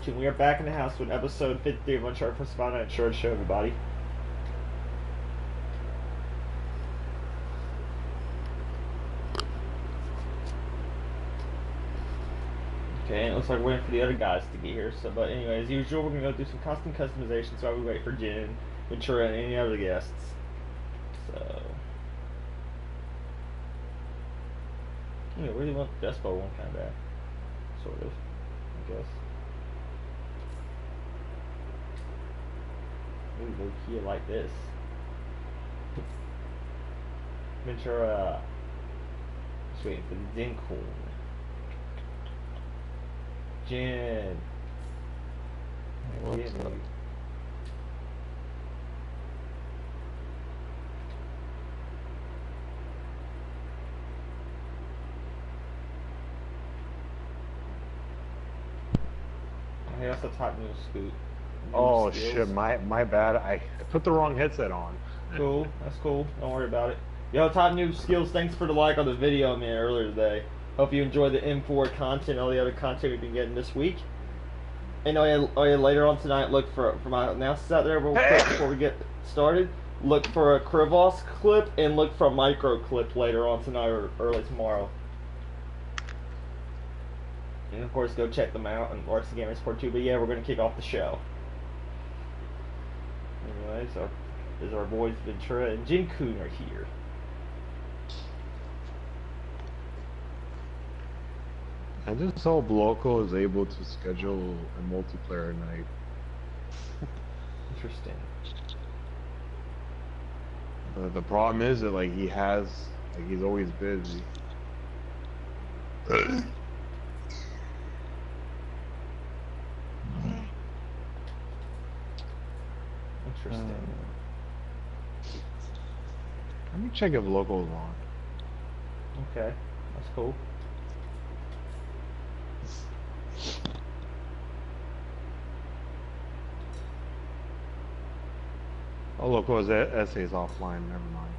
cartoon. We are back in the house with episode 53 of Uncharted for Savannah and Short Show, everybody. Okay, and it looks like we're waiting for the other guys to get here. So, but anyway, as usual, we're gonna go do some custom customizations while we wait for Jen, Ventura, and any other guests. So, I really want the Dust Bowl one kind of bad, sort of, I guess. Ooh, low key, I like this. Ventura, just waiting for the Zincorn. Jen. What's up? Hey, that's the top news scoop. Oh skills. shit, my bad. I put the wrong headset on. Cool, that's cool. Don't worry about it. Yo, top new skills. Thanks for the like on the video, man, earlier today. Hope you enjoyed the M4 content, all the other content we've been getting this week. And later on tonight, look for my announcements out there real quick before we get started. Look for a Krivos clip and look for a micro clip later on tonight or early tomorrow. And of course, go check them out and RC Gaming Sport 2. But yeah, we're going to kick off the show. Anyway, so there's our boys Ventura and Jin-kun are here. I just hope Loco is able to schedule a multiplayer night. Interesting. The problem is that like he's always busy. Interesting. Let me check if Loco's on. Okay, that's cool. Oh, Loco's essay's offline. Never mind.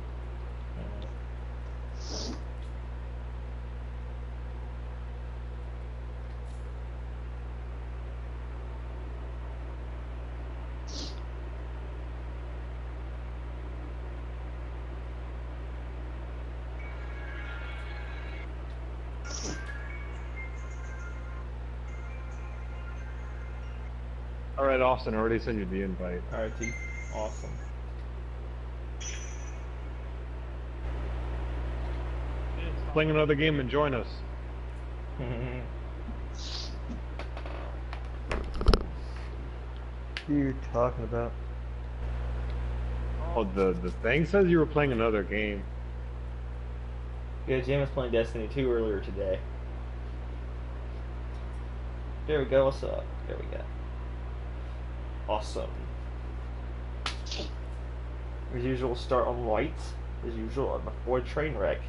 All right, Austin. I already sent you the invite. Alright, T. Awesome. Playing another game and join us. Who are you talking about? Oh, the thing says you were playing another game. Yeah, Jim was playing Destiny 2 earlier today. There we go, what's up? There we go. Awesome. As usual, start on lights. As usual, avoid train wreck.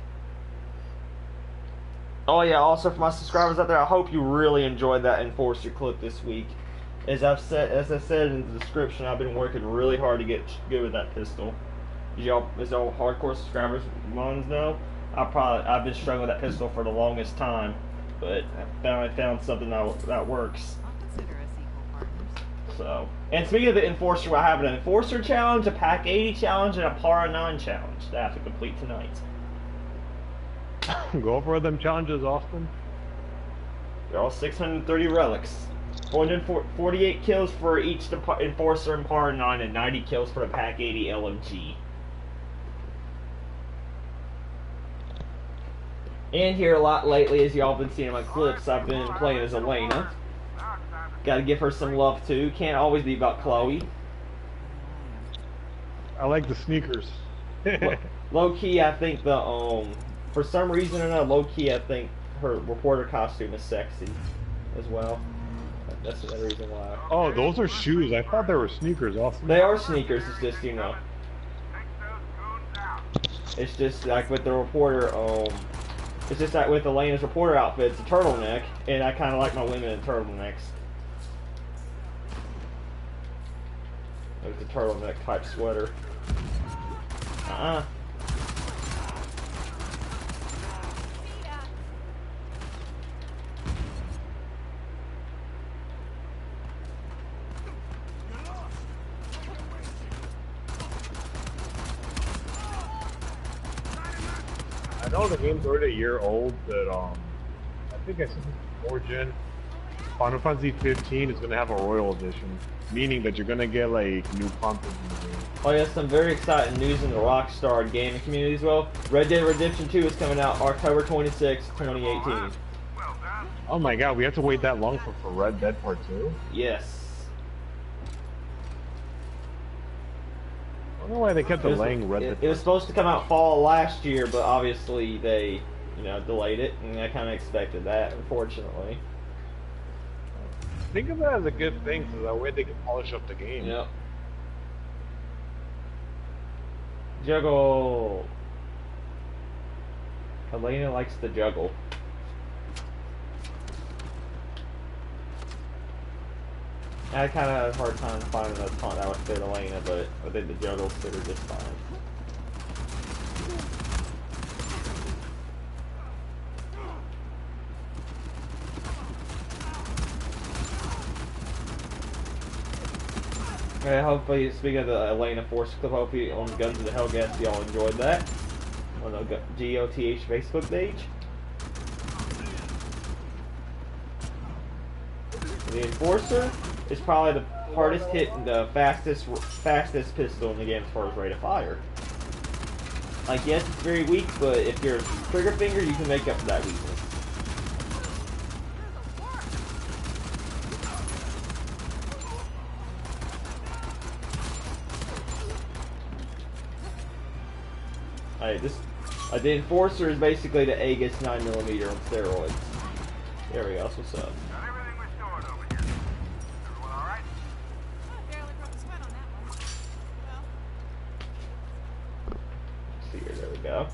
Oh yeah, also for my subscribers out there, I hope you really enjoyed that Enforcer clip this week. As I said in the description, I've been working really hard to get good with that pistol. As all hardcore subscribers of mine know, I've been struggling with that pistol for the longest time, but I finally found something that works. So, and speaking of the Enforcer, I have an Enforcer challenge, a Pack 80 challenge, and a Para 9 challenge that I have to complete tonight. Go for them challenges, Austin. They're all 630 relics. 448 kills for each Enforcer and Par 9, and 90 kills for the Pack 80 LMG. And here a lot lately, as y'all been seeing in my clips, I've been playing as Elena. Gotta give her some love too. Can't always be about Chloe. I like the sneakers. Low key, I think for some reason or another, low key, I think her reporter costume is sexy as well. That's another reason why. Oh, those are shoes. I thought they were sneakers, Austin. They are sneakers. It's just, you know, it's just like with the reporter. It's just like with Elena's reporter outfit, it's a turtleneck, and I kind of like my women in turtlenecks. Like the turtleneck type sweater. I know the game's already a year old, but I think I said this before, Jen. Final Fantasy 15 is gonna have a Royal Edition, meaning that you're gonna get like new content in the game. Oh yeah, some very exciting news in the Rockstar gaming community as well. Red Dead Redemption 2 is coming out October 26, 2018. Oh my god, we have to wait that long for Red Dead Part 2? Yes. I don't know why they kept delaying Red Dead. It was supposed to come out fall last year, but obviously they, delayed it, and I kind of expected that, unfortunately. Think of that as a good thing, so that way they can polish up the game. Yep. Juggle. Elena likes to juggle. I kind of had a hard time finding a taunt that would fit Elena, but I think the juggles fit her just fine. Okay, hopefully, speaking of the Elena Force Clip, hopefully on Guns of the Hellgats y'all enjoyed that on the GOTH Facebook page. The Enforcer is probably the hardest hit and the fastest pistol in the game as far as rate of fire. Like, yes, it's very weak, but if you're trigger finger, you can make up for that weakness. Alright, the Enforcer is basically the Aegis 9mm on steroids. There we go, that's what's up. There we go.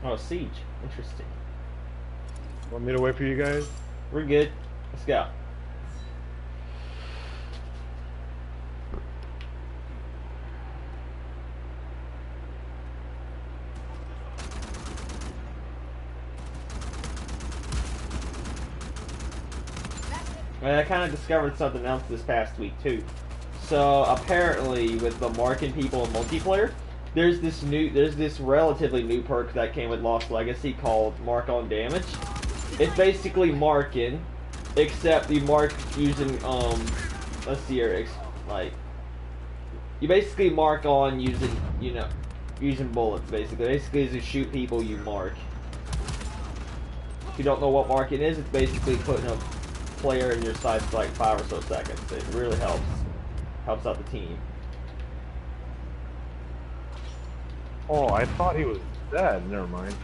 Oh, Siege. Interesting. Want me to wait for you guys? We're good. Let's go. I kind of discovered something else this past week too. So apparently, with the marking people in multiplayer, there's this relatively new perk that came with Lost Legacy called Mark on Damage. It's basically marking, except you mark using let's see here, like you basically mark on using using bullets. Basically, as you shoot people, you mark. If you don't know what marking is, it's basically putting a player in your sights for like 5 or so seconds. It really helps out the team. Oh, I thought he was dead. Never mind.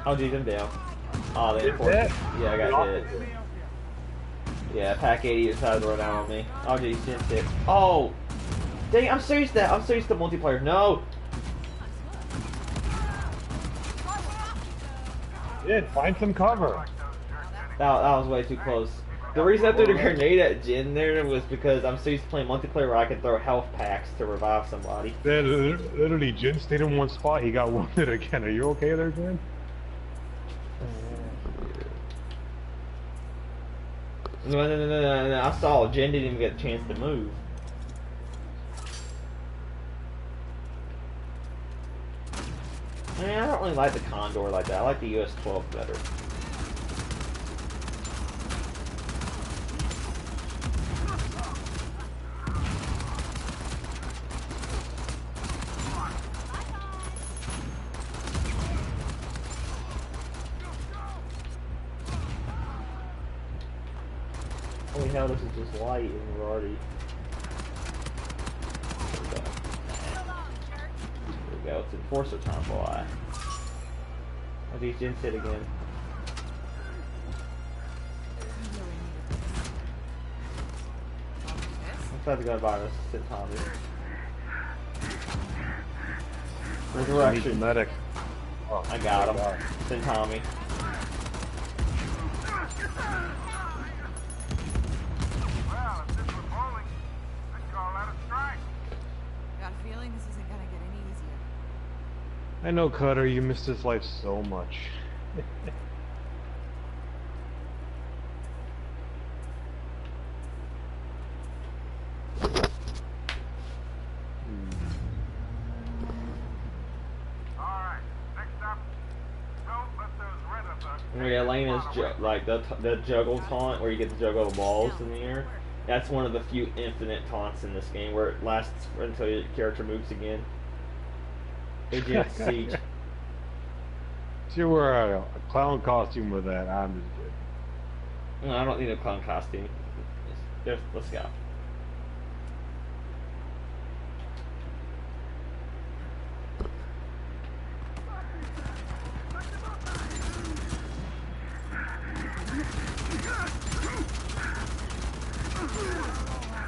Oh, geez, I'm down. Oh, they dead? Yeah, I got hit. Yeah, Pack 80 decided to run out on me. Oh, geez, didn't hit. Oh! Dang, I'm serious to multiplayer. No! Yeah, find some cover. That was way too close. The reason I threw the grenade at Jin there was because I'm so used to playing multiplayer where I can throw health packs to revive somebody. Then literally, Jin stayed in one spot. He got wounded again. Are you okay there, Jin? No. I saw Jin didn't even get a chance to move. Man, I don't really like the Condor like that. I like the US-12 better. Holy hell, this is just light and we're already... There we go, it's Enforcer time, boy. Oh, these Jins hit again. I'm trying to go by this, sit Tommy. Resurrection. Medic. Oh, I got him. Send Tommy. Well, if this was bowling, I'd call that a strike. I know, Cutter, you missed this life so much. Yeah, Elena's like the juggle taunt where you get to juggle the balls in the air. That's one of the few infinite taunts in this game where it lasts until your character moves again. Agent Siege. She wear a clown costume with that. I'm just kidding. No, I don't need a clown costume. Let's go.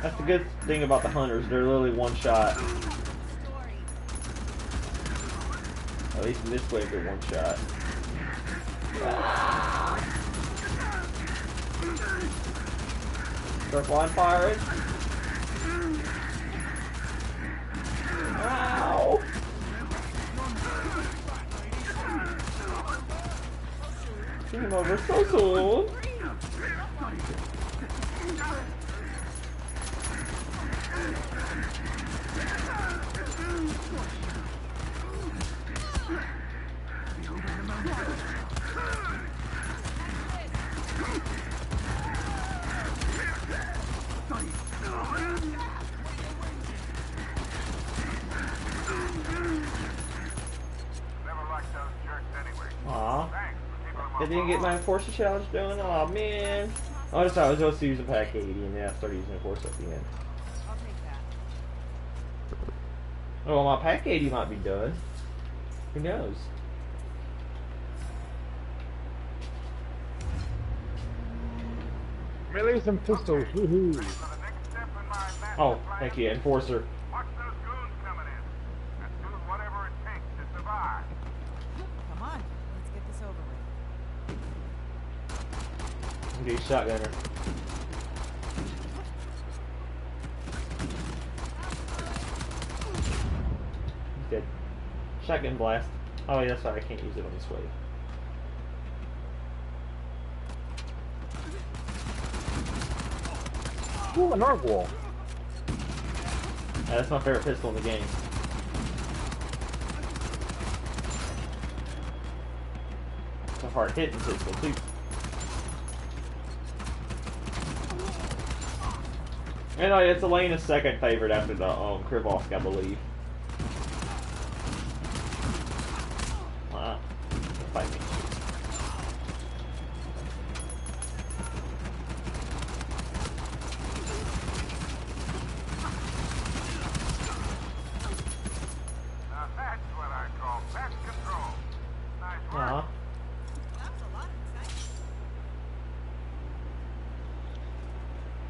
That's the good thing about the hunters. They're literally one shot. At least in this way, they're one shot. Start on firing. Ow! Came over so soon. I didn't get my Enforcer challenge done. Aw, man. I just thought I was supposed to use a pack 80 and then I started using Enforcer at the end. I'll take that. Oh, well, my pack 80 might be done. Who knows? Melee some pistols. Woohoo! Oh, thank you, Enforcer. Watch those goons coming in. And do whatever it takes to survive. Come on, let's get this over with. I'm getting shotgunner. He's dead. Shotgun blast. Oh, yeah, that's right. I can't use it on this wave. Ooh, a narwhal. Yeah, that's my favorite pistol in the game. It's a hard hitting pistol, too. And it's Elena's second favorite after the Krivosk, I believe. Wow. Fight me. Now that's what I call pest control. Nice work. Aw. That was a lot of excitement.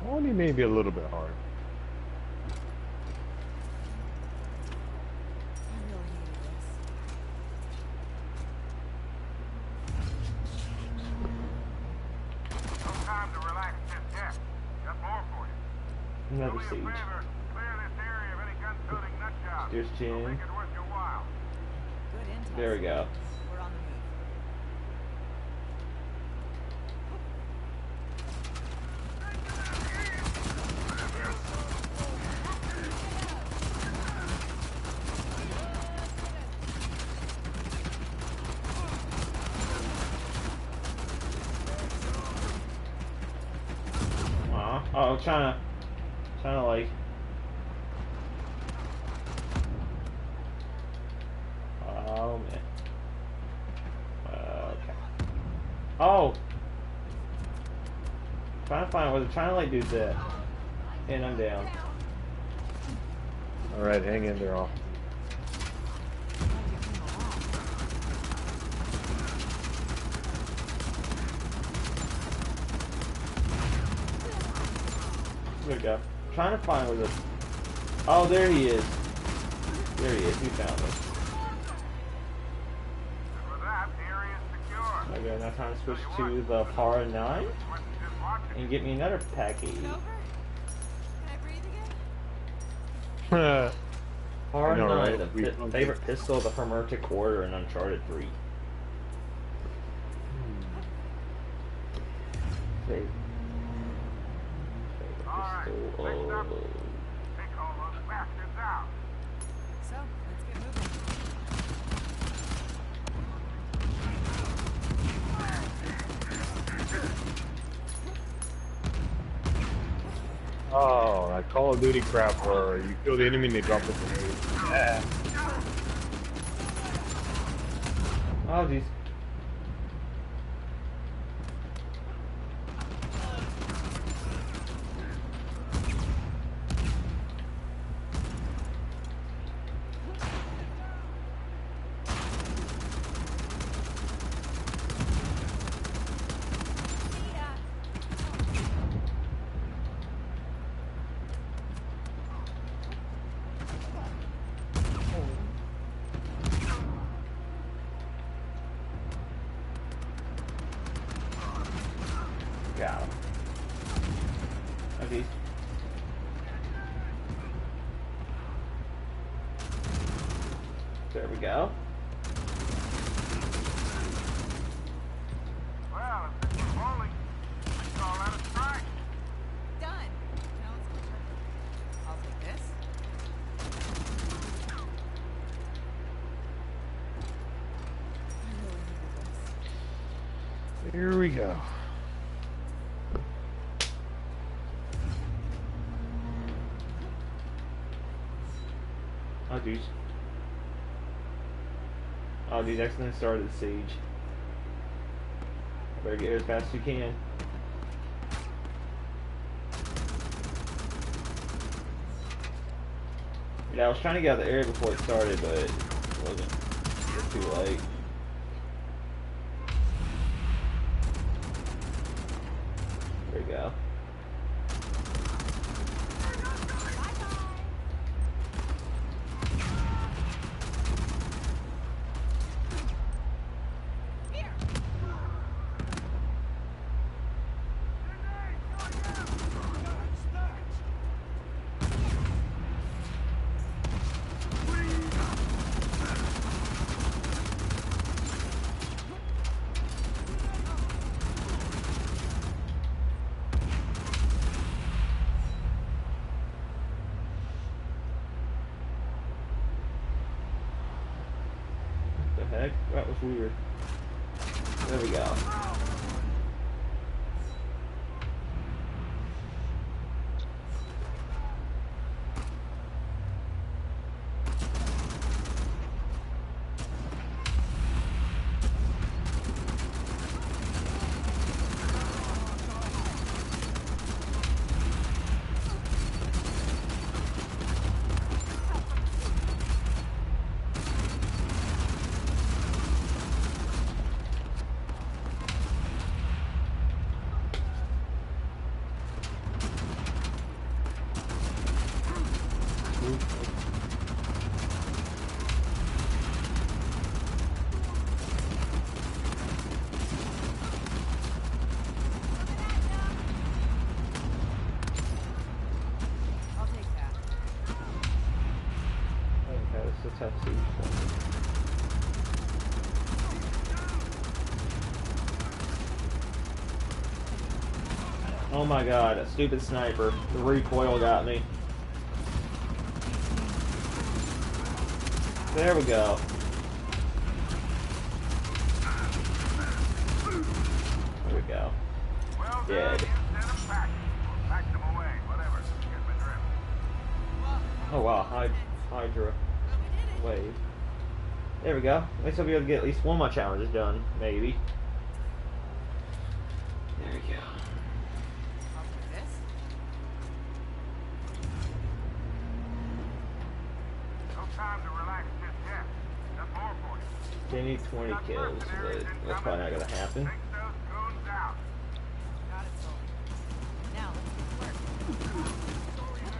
Only maybe a little bit hard. I really needed this. No time to relax just yet. Got more for you. Another Do me a siege. favor, clear this area of any gun-toting nut jobs. Here's It'll Jin. make it worth your while. Good intel. There we go. We're on the move. Aw. Oh, trying to like. Oh man. Okay. Oh. Trying to find. Was it trying to like do that? And I'm down. Alright, hang in there, all. There we go. Trying to find where this. Oh, there he is. There he is. He found us. And with that, the area's secure. Okay, now time to switch to the Para 9 Just watching. and get me another pack 80. It's over? Can I breathe again? R9, know, right? the We found favorite pistol of the Hermetic Order in Uncharted 3. Favorite Alright, pistol next up, of... take all those bastards out. So, let's get moving. Oh, that Call of Duty crap where you kill the enemy and they drop the grenade. Yeah. Oh, these... Got him. Okay. There we go. Well, if this was bowling, we call that a strike. Done. Now let's go check it. I'll take this. I really needed this. Here we go. Oh, geez. Oh, geez, accidentally started the siege. I better get here as fast as you can. Yeah, I was trying to get out of the area before it started, but it wasn't. It was too late. There we go. The heck? That was weird. There we go. I'll take that. Okay, this is a tough siege. Oh my god, that stupid sniper. The recoil got me. There we go. There we go. Well Dead. done, you sent them packing. We'll pack them away, whatever. Get my drift. Oh wow, Hydra wave. There we go. At least I'll be able to get at least one of my challenges done, maybe. There we go. I'll take this. No time to relax just yet. Got more for you. They need 20 kills, but that's probably not gonna happen. Take those goons out. Got it sold. Now let's get to work.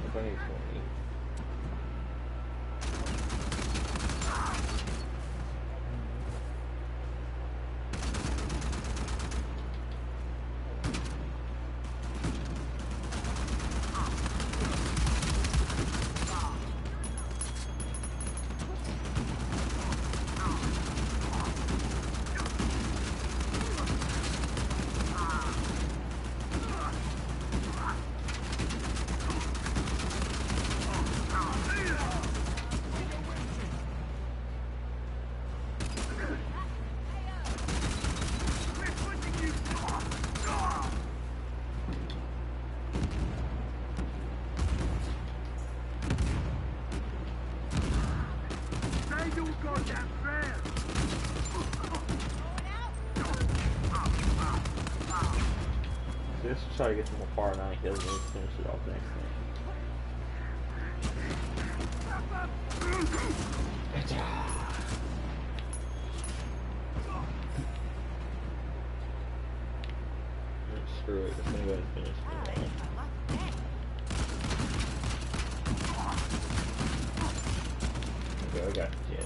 If I need 20. Let's try to get some more far 9 kills and let's finish it off next game. Screw it, I'm gonna go ahead and finish it. Okay, I got you, Jen.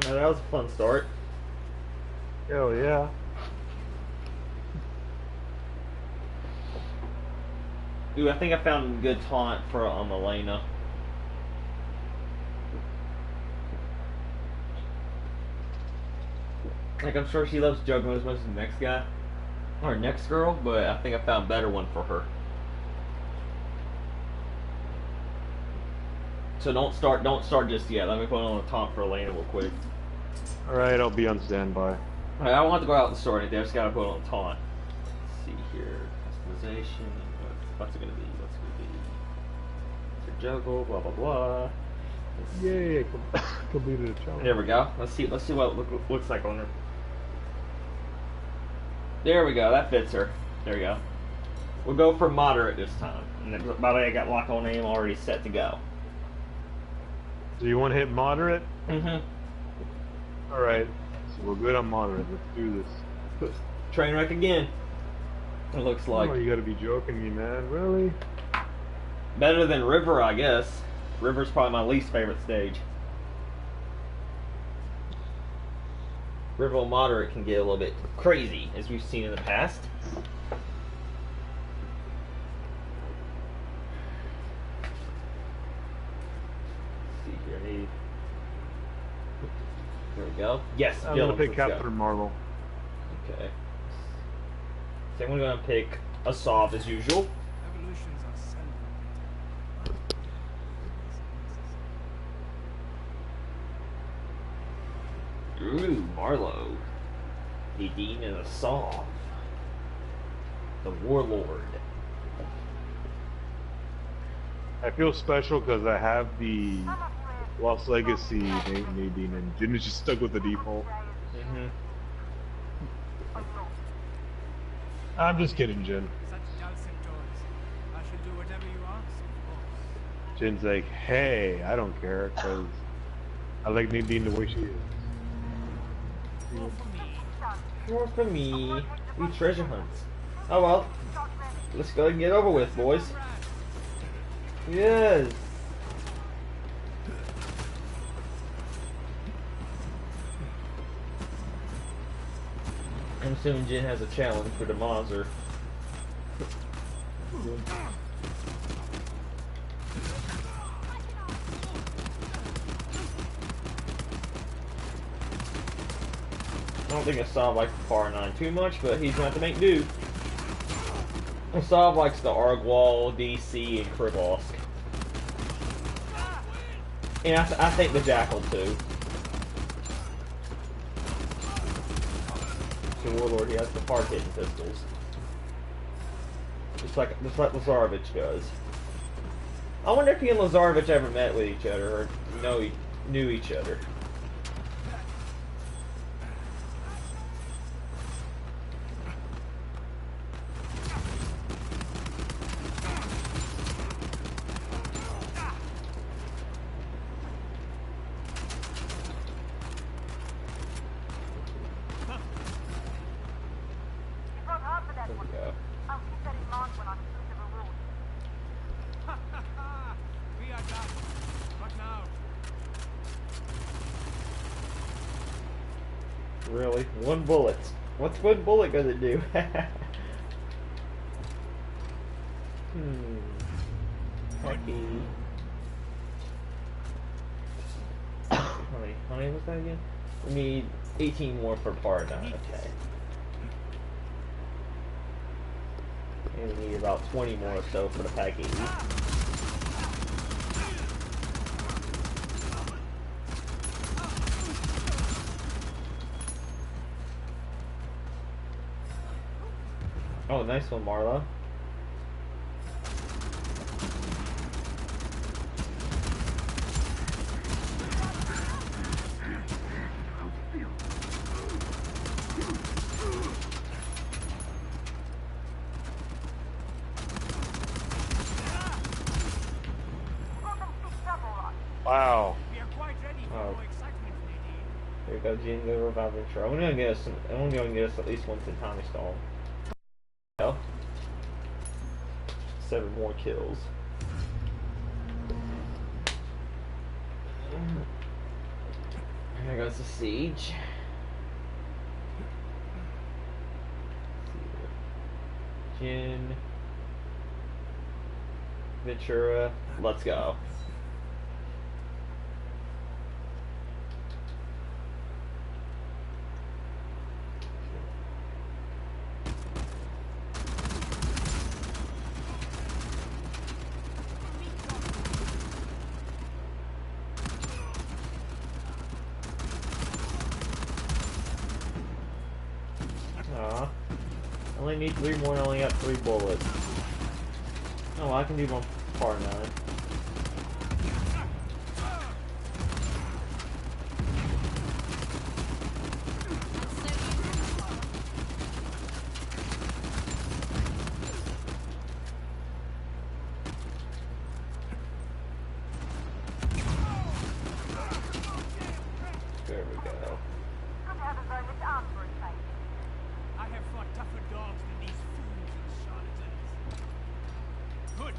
That was a fun start. Hell yeah. Ooh, I think I found a good taunt for Elena. Like, I'm sure she loves Juggalo as much as the next guy. Or next girl, but I think I found a better one for her. So don't start just yet. Let me put on a taunt for Elena real quick. Alright, I'll be on standby. Alright, I don't want to go out and store anything, I just gotta put on a taunt. Let's see here. Customization. What's it gonna be? What's it gonna be? For juggle, blah blah blah. Yay, completed a challenge. There we go. Let's see what it looks like on her. There we go, that fits her. There we go. We'll go for moderate this time. And by the way, I got lock on aim already set to go. Do you want to hit moderate? Mm-hmm. Alright, so we're good on moderate. Let's do this. Train wreck again. It looks like. Oh, you gotta be joking me, man. Really? Better than River, I guess. River's probably my least favorite stage. River on moderate can get a little bit crazy, as we've seen in the past. Let's see here, there we go. Yes, I'm gonna pick Captain Marvel. Okay. So I'm gonna pick Assault as usual. Evolutions are Ooh, Marlowe. Nadine and Assault. The Warlord. I feel special because I have the Lost Legacy Nadine, and Jin is just stuck with the default. Mm-hmm. I'm just kidding, Jin. such dulcet tones. I should do whatever you ask, of course. Jin's like, hey, I don't care because I like Nadine the way she is. More for me. More for me. We treasure hunts. Oh well. Let's go and get over with, boys. Yes. I'm assuming Jin has a challenge for the Mauser. I don't think Assad likes the Far 9 too much, but he's going to have to make do. Assad likes the Argwall, DC, and Krivosk. And I think the Jackal too. The Warlord, he has the hard-hitting pistols. Just like Lazarevich does. I wonder if he and Lazarevich ever met with each other, or knew each other. Really? One bullet. What's one bullet gonna do? Hacky. How many was that again? We need 18 more per part. Okay. And we need about 20 more or so for the package. Oh, nice one, Marla. Wow. We are quite ready for Oh. more excitement, Nadine. Here we go, Gene, the revive intro. I'm gonna get us at least one Tommy stall. Oh. 7 more kills. Here goes the siege. Jin, Ventura, let's go. Aw. I only need 3 more, I only got 3 bullets. Oh, I can do one part 9. There we go. I have fought tougher dogs than these fools and charlatans. Good.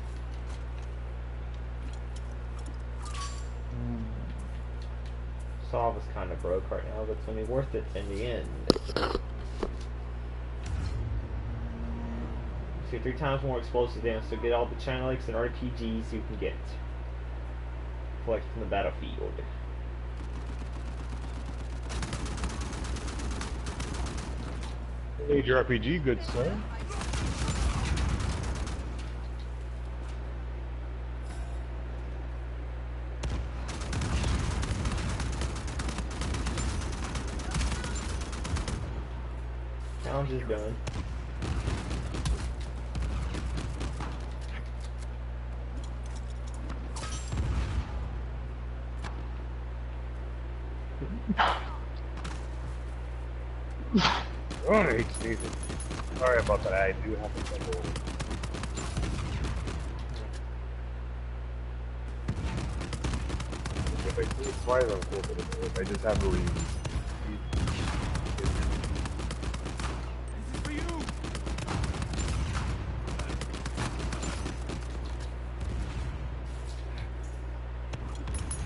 Saw was kind of broke right now, but it's gonna be worth it in the end. See, 3 times more explosive damage, so get all the Chinelix and RPGs you can get. Collect from the battlefield. Need your RPG, good sir. Challenge is done. Alright, Jesus. Sorry about that, I do have a trouble. If I do it twice, I'm cool, but if I just have a reason. This is for you.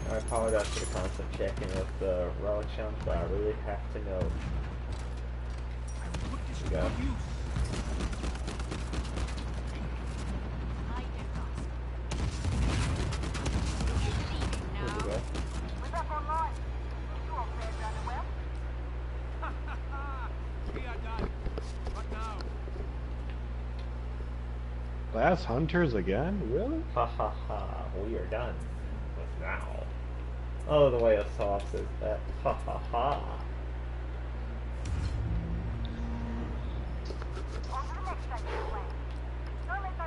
I apologize for the constant checking with the relic challenge, but I really have to know. Put this to Go. good use. Here we go. We are done. What now? Last hunters again? Really? Ha ha ha, we are done. But now. Oh, the way a sauce is that. Ha ha ha.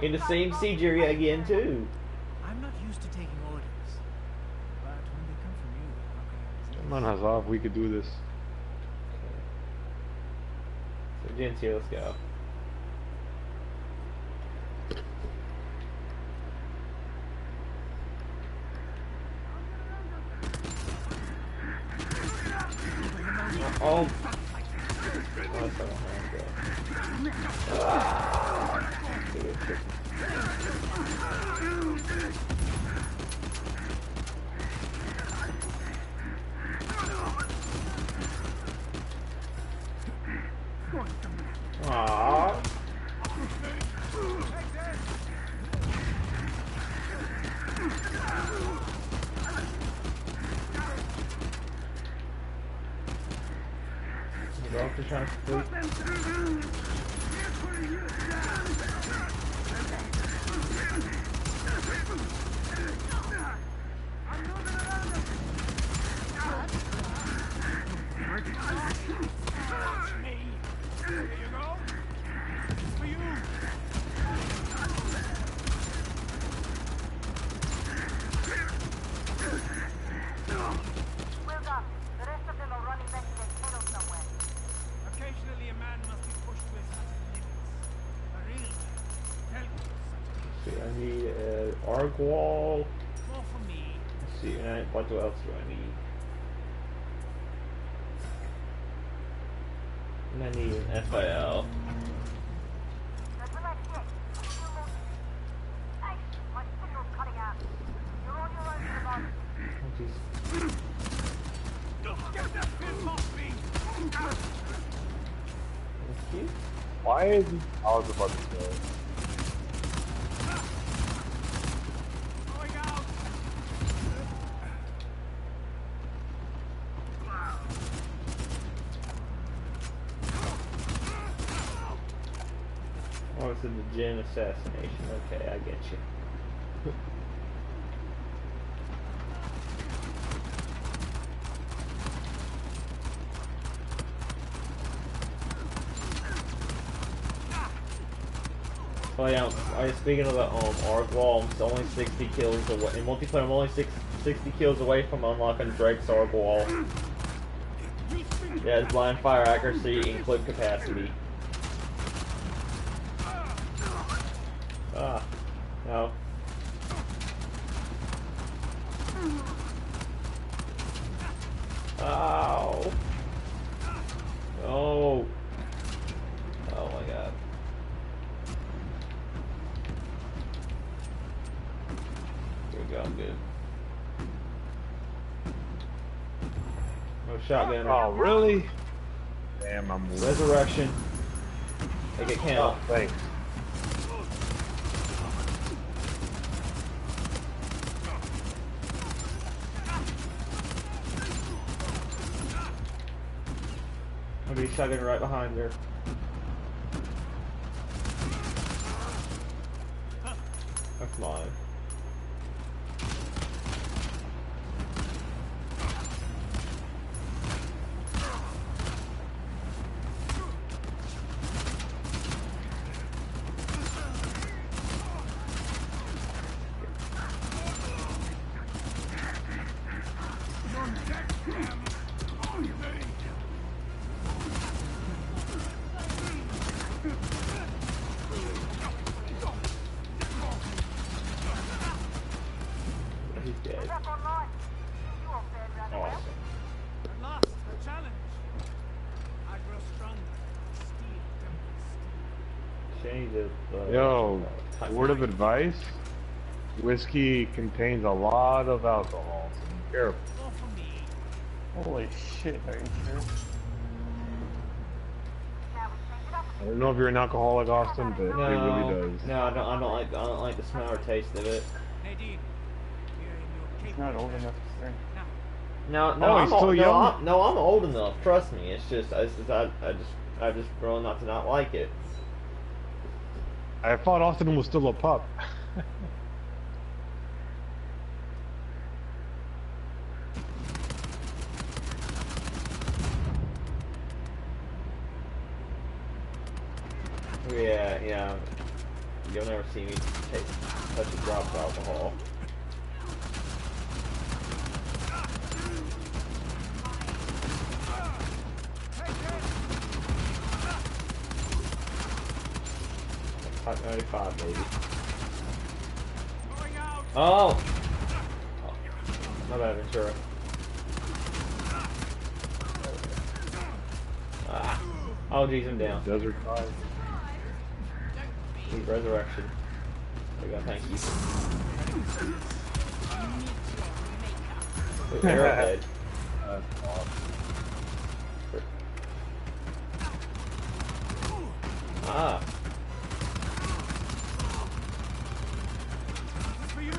In the same siege area again, too. I'm not used to taking orders, but when they come from you, how can I resist? Come on, Hazaf, we could do this. So, Jin's here, let's go. Oh! Oh, it's Go off the trying to sleep. Me. Here you go. For you. Well done. The rest of them are running back to their tunnel somewhere. Occasionally a man must be pushed to his utter limits. A real man. Help such a See, I need an arc wall. more for me. Let's see, and what else do I need? And I need an FIL. Don't relax yet. A few more. Hey, my signal's cutting out. You're on your own for the moment. Oh, jeez. Get that film off me! Thank you. Why is he? I was about to say. Going out! Oh, it's in the gin assassination. Okay, I get you. Oh yeah, speaking of the arc wall, I'm only 60 kills away. In multiplayer, I'm only 60 kills away from unlocking Drake's arc wall. Yeah, it's blind fire accuracy and clip capacity. Ah, no. Ow. Oh. Oh my god. Here we go, I'm good. No shotgun. Oh, really? Damn, I'm weak. Resurrection. Make it Oh, count. thanks. I'll be shotgun right behind her. That's mine. He's dead. Back online. You all fared rather well. Awesome. At last, a challenge. I grow stronger. Steel, tempered steel. Shane did, Yo, type word of nine. advice: whiskey contains a lot of alcohol, so be careful. More for me. Holy shit, are you sure? Now we change it up. I don't know if you're an alcoholic, Austin, but it really does. No, I don't like the smell or taste of it. Nadine, we are in your He's capable not old hands. enough to drink. Now, No, Oh, I'm he's still old, young? No, I'm old enough. Trust me. It's just I just grown not to not like it. I thought Austin was still a pup. Yeah. You'll never see me touch a drop of alcohol. Hot 95, baby. going out. Oh! My bad, Ventura. Ah. Oh, geez, I'm down. Desert Tide. Need resurrection. There we go, thank you. Wait, arrowhead. That's awesome. Ah. This is for you.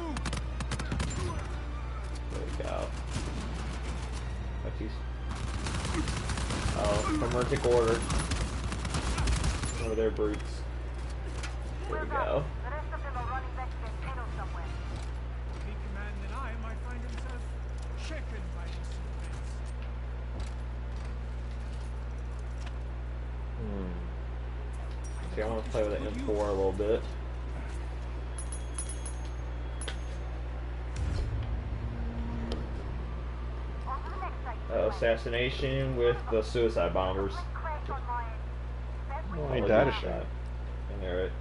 There we go. Oh, jeez. Oh. Emergency order. Over there, brutes. There we go. The rest of them are running back to their tunnel somewhere. A weaker man than I might find himself shaken by these events. See, I want to play with the M4 a little bit. On to the next site. Assassination with the suicide bombers. Crash on my end. That's what Ain't that a shot? I knew it.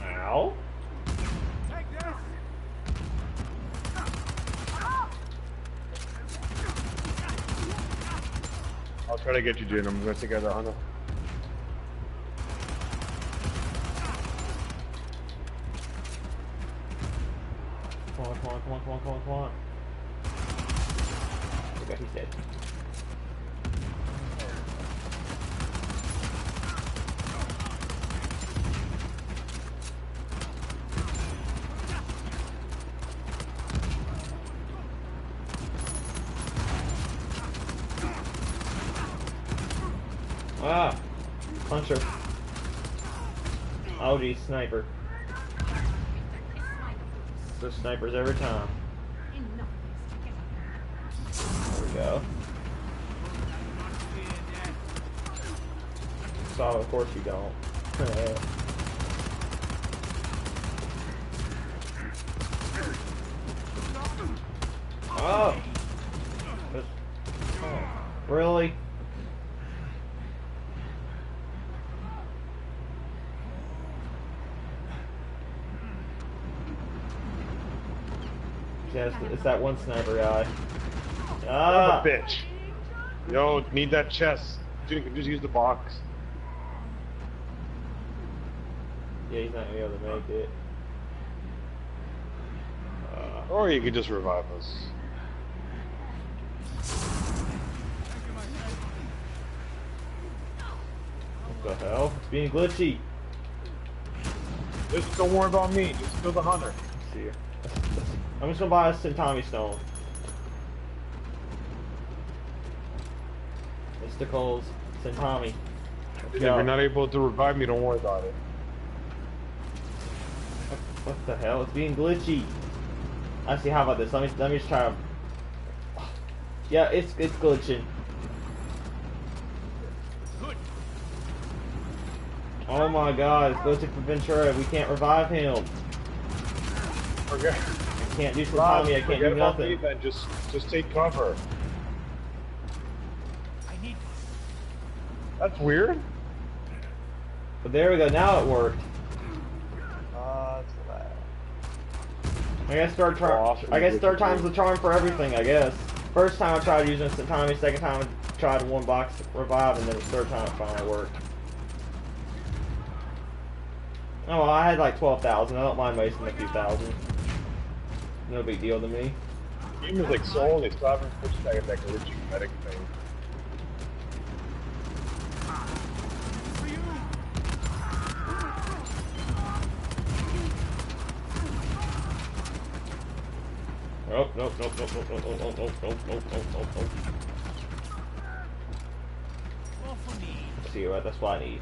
Ow. Take this! I'll try to get you, Jin. I'm gonna take out the Honda. Come on, come on, come on, come on, come on, come on. Okay, he's dead. Ah! Puncher. Oh geez, sniper. The snipers every time. There we go. Solid, of course you don't. Oh! Really? Yeah, it's that one sniper guy. Ah! Son of a bitch. Yo, need that chest. Dude, you can just use the box. Yeah, he's not gonna be able to make it. Or you can just revive us. What the hell? It's being glitchy. Just don't worry about me. Just kill the hunter. Let's see here. I'm just gonna buy a Sentami stone. Mysticals, Sentami. If you're not able to revive me, don't worry about it. What the hell? It's being glitchy. Actually, how about this? Let me just try to. Yeah, it's glitching. Good. Oh my God! It's glitching for Ventura. We can't revive him. Okay. I can't do Rob, Sentami. I can't forget do about me, nothing. then just take cover. I need That's weird. But there we go. Now it worked. That's bad. I guess third time's the charm for everything. I guess. First time I tried using Sentami. Second time I tried one box revive, and then the third time it finally worked. Oh well, I had like 12,000. I don't mind wasting a few thousand. No big deal to me. The game is like soul, they still haven't pushed that glitchy medic thing. Nope, nope, nope, nope, nope, nope, nope, nope, nope, nope, nope, nope, nope. all for me. Let's see what that's what I need.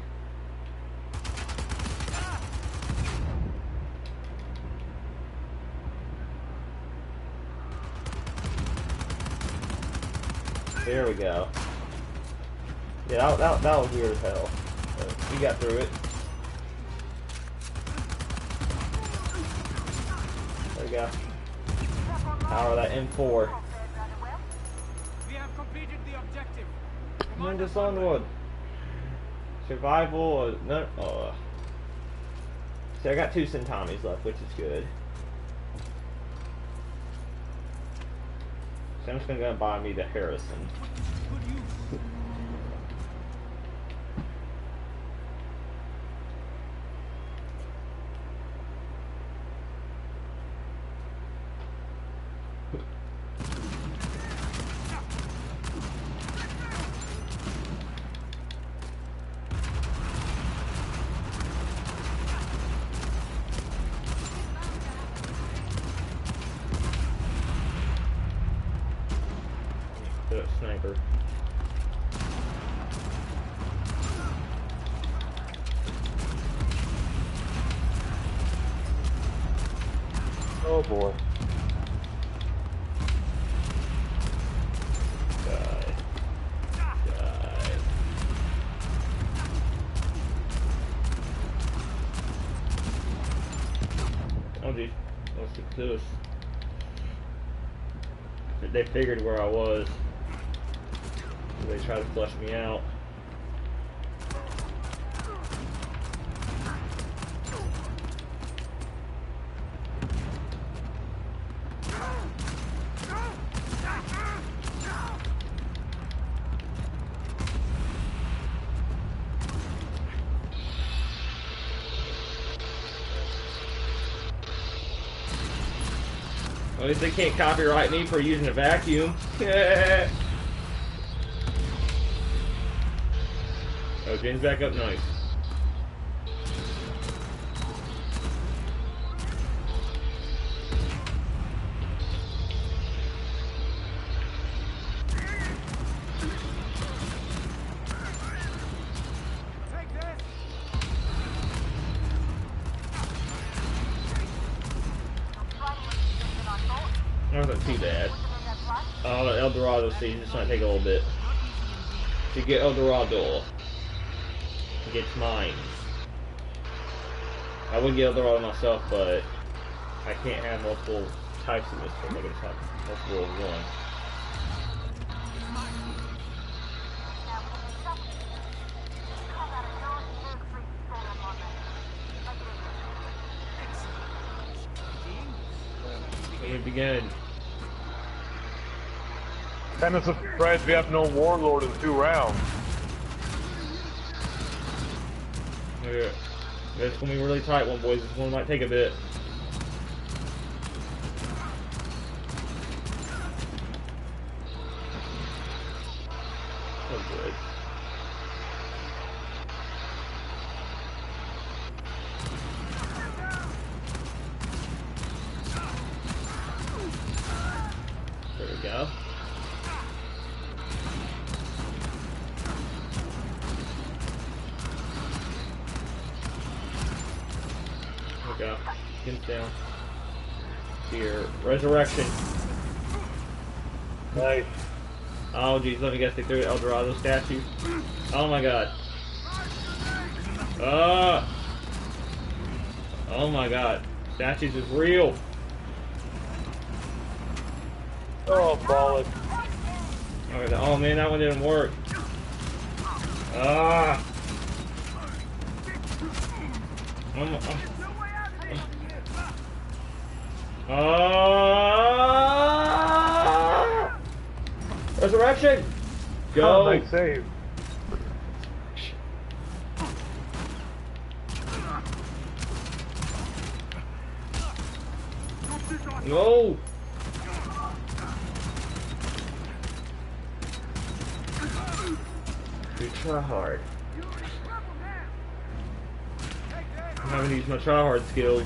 There we go. Yeah, that was weird as hell. But we got through it. There we go. Power that M4. We have completed the objective. Tremendous onward. Survival. No. See, I got 2 Sentamis left, which is good. So I'm just gonna go and buy me the Harrison. Good use. Oh boy. Die. Die. Oh geez. Let's get this. They figured where I was. They tried to flush me out. At least they can't copyright me for using a vacuum. Oh, Jane's back up, nice. Take this. That wasn't too bad. Oh, the El Dorado siege, this might take a little bit. To get El Dorado. To get mine. I would get El Dorado myself, but I can't have multiple types of this one. I can have multiple of one. Let me begin. Kinda surprised we have no warlord in 2 rounds. Yeah. It's gonna be really tight one, boys. This one might take a bit. Oh, good. There we go. There we go. Get down. Here. Resurrection. Nice. Oh, geez. Let me guess. They threw an El Dorado statue. Oh, my God. Oh, my God. Statues is real. Oh, bollock. Okay, oh man, that one didn't work. Ah. Resurrection! Go! Oh, nice save. No! You try hard. I'm having to use my try hard skills.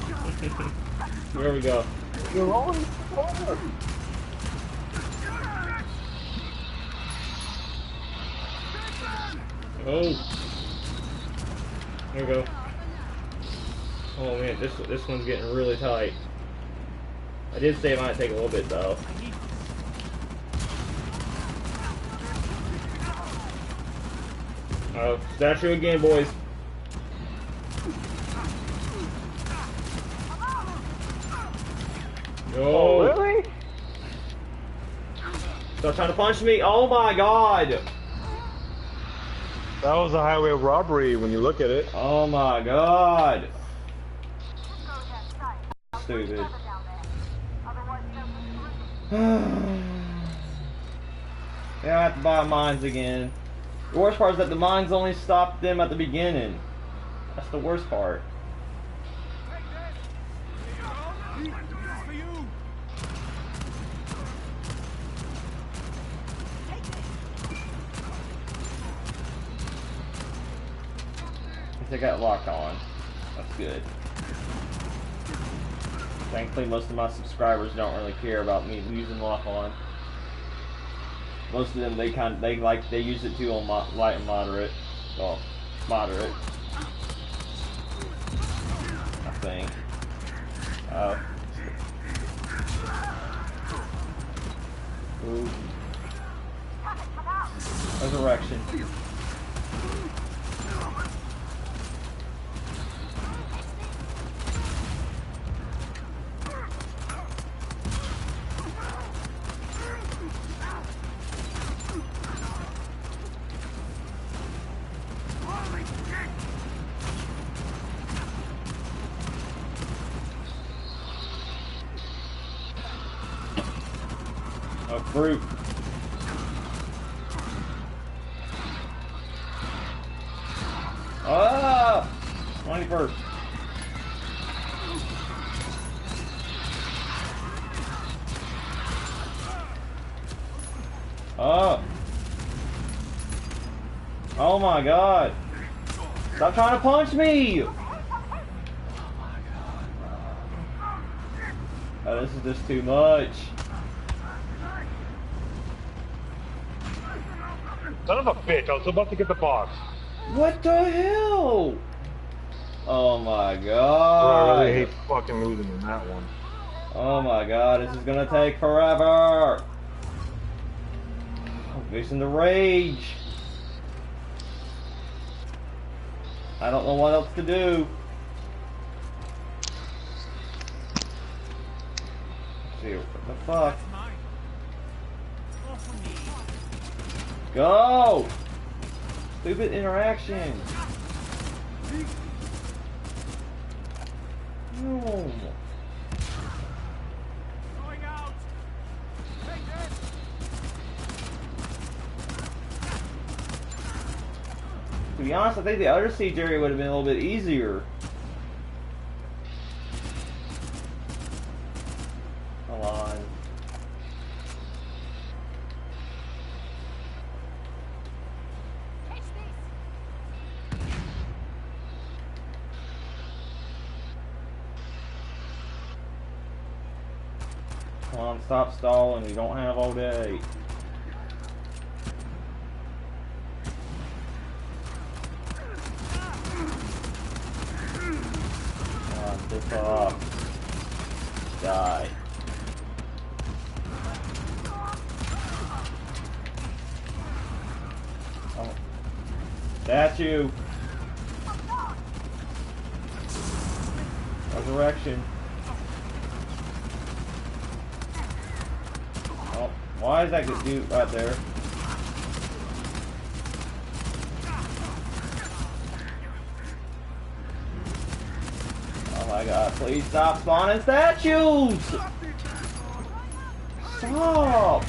There we go. You're always forward. Oh. There we go. Oh man, this one's getting really tight. I did say it might take a little bit though. Statue again, boys. No. Oh, really? Stop trying to punch me. Oh my god. That was a highway robbery when you look at it. Oh my god. Stupid. Yeah, I have to buy mines again. The worst part is that the mines only stopped them at the beginning. That's the worst part. For you. They got locked on. That's good. Thankfully, most of my subscribers don't really care about me using lock on. Most of them, they use it too on light and moderate. Well, moderate. I think. Brute. Ah! 21st. Oh. Oh my god. Stop trying to punch me! Oh, this is just too much. Son of a bitch, I was about to get the box. What the hell? Oh my Bro, god. I really hate fucking losing in that one. Oh my god, this is gonna take forever. I'm facing the rage. I don't know what else to do. Let's see, what the fuck? That's mine. More for me. Go! Stupid interaction. No. Going out. Take this. To be honest, I think the other siege area would have been a little bit easier. Come on. Catch this. Come on, stop stalling. We don't have all day. Come on, piss off. Die. Oh. Statue. Resurrection. Oh, why is that good dude right there? Oh my god, please stop spawning statues! Stop!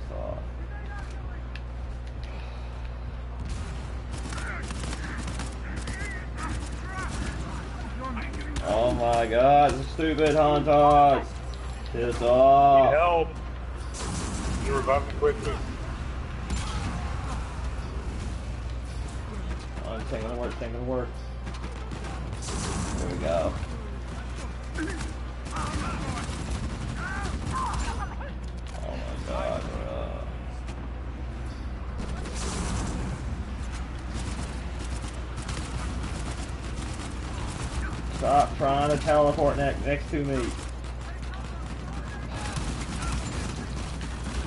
Stop. Oh my god, this stupid hunters! Piss Need off! help. You revive me quickly. Oh, this ain't gonna work, this ain't gonna work. There we go. Oh my god, Stop trying to teleport next to me.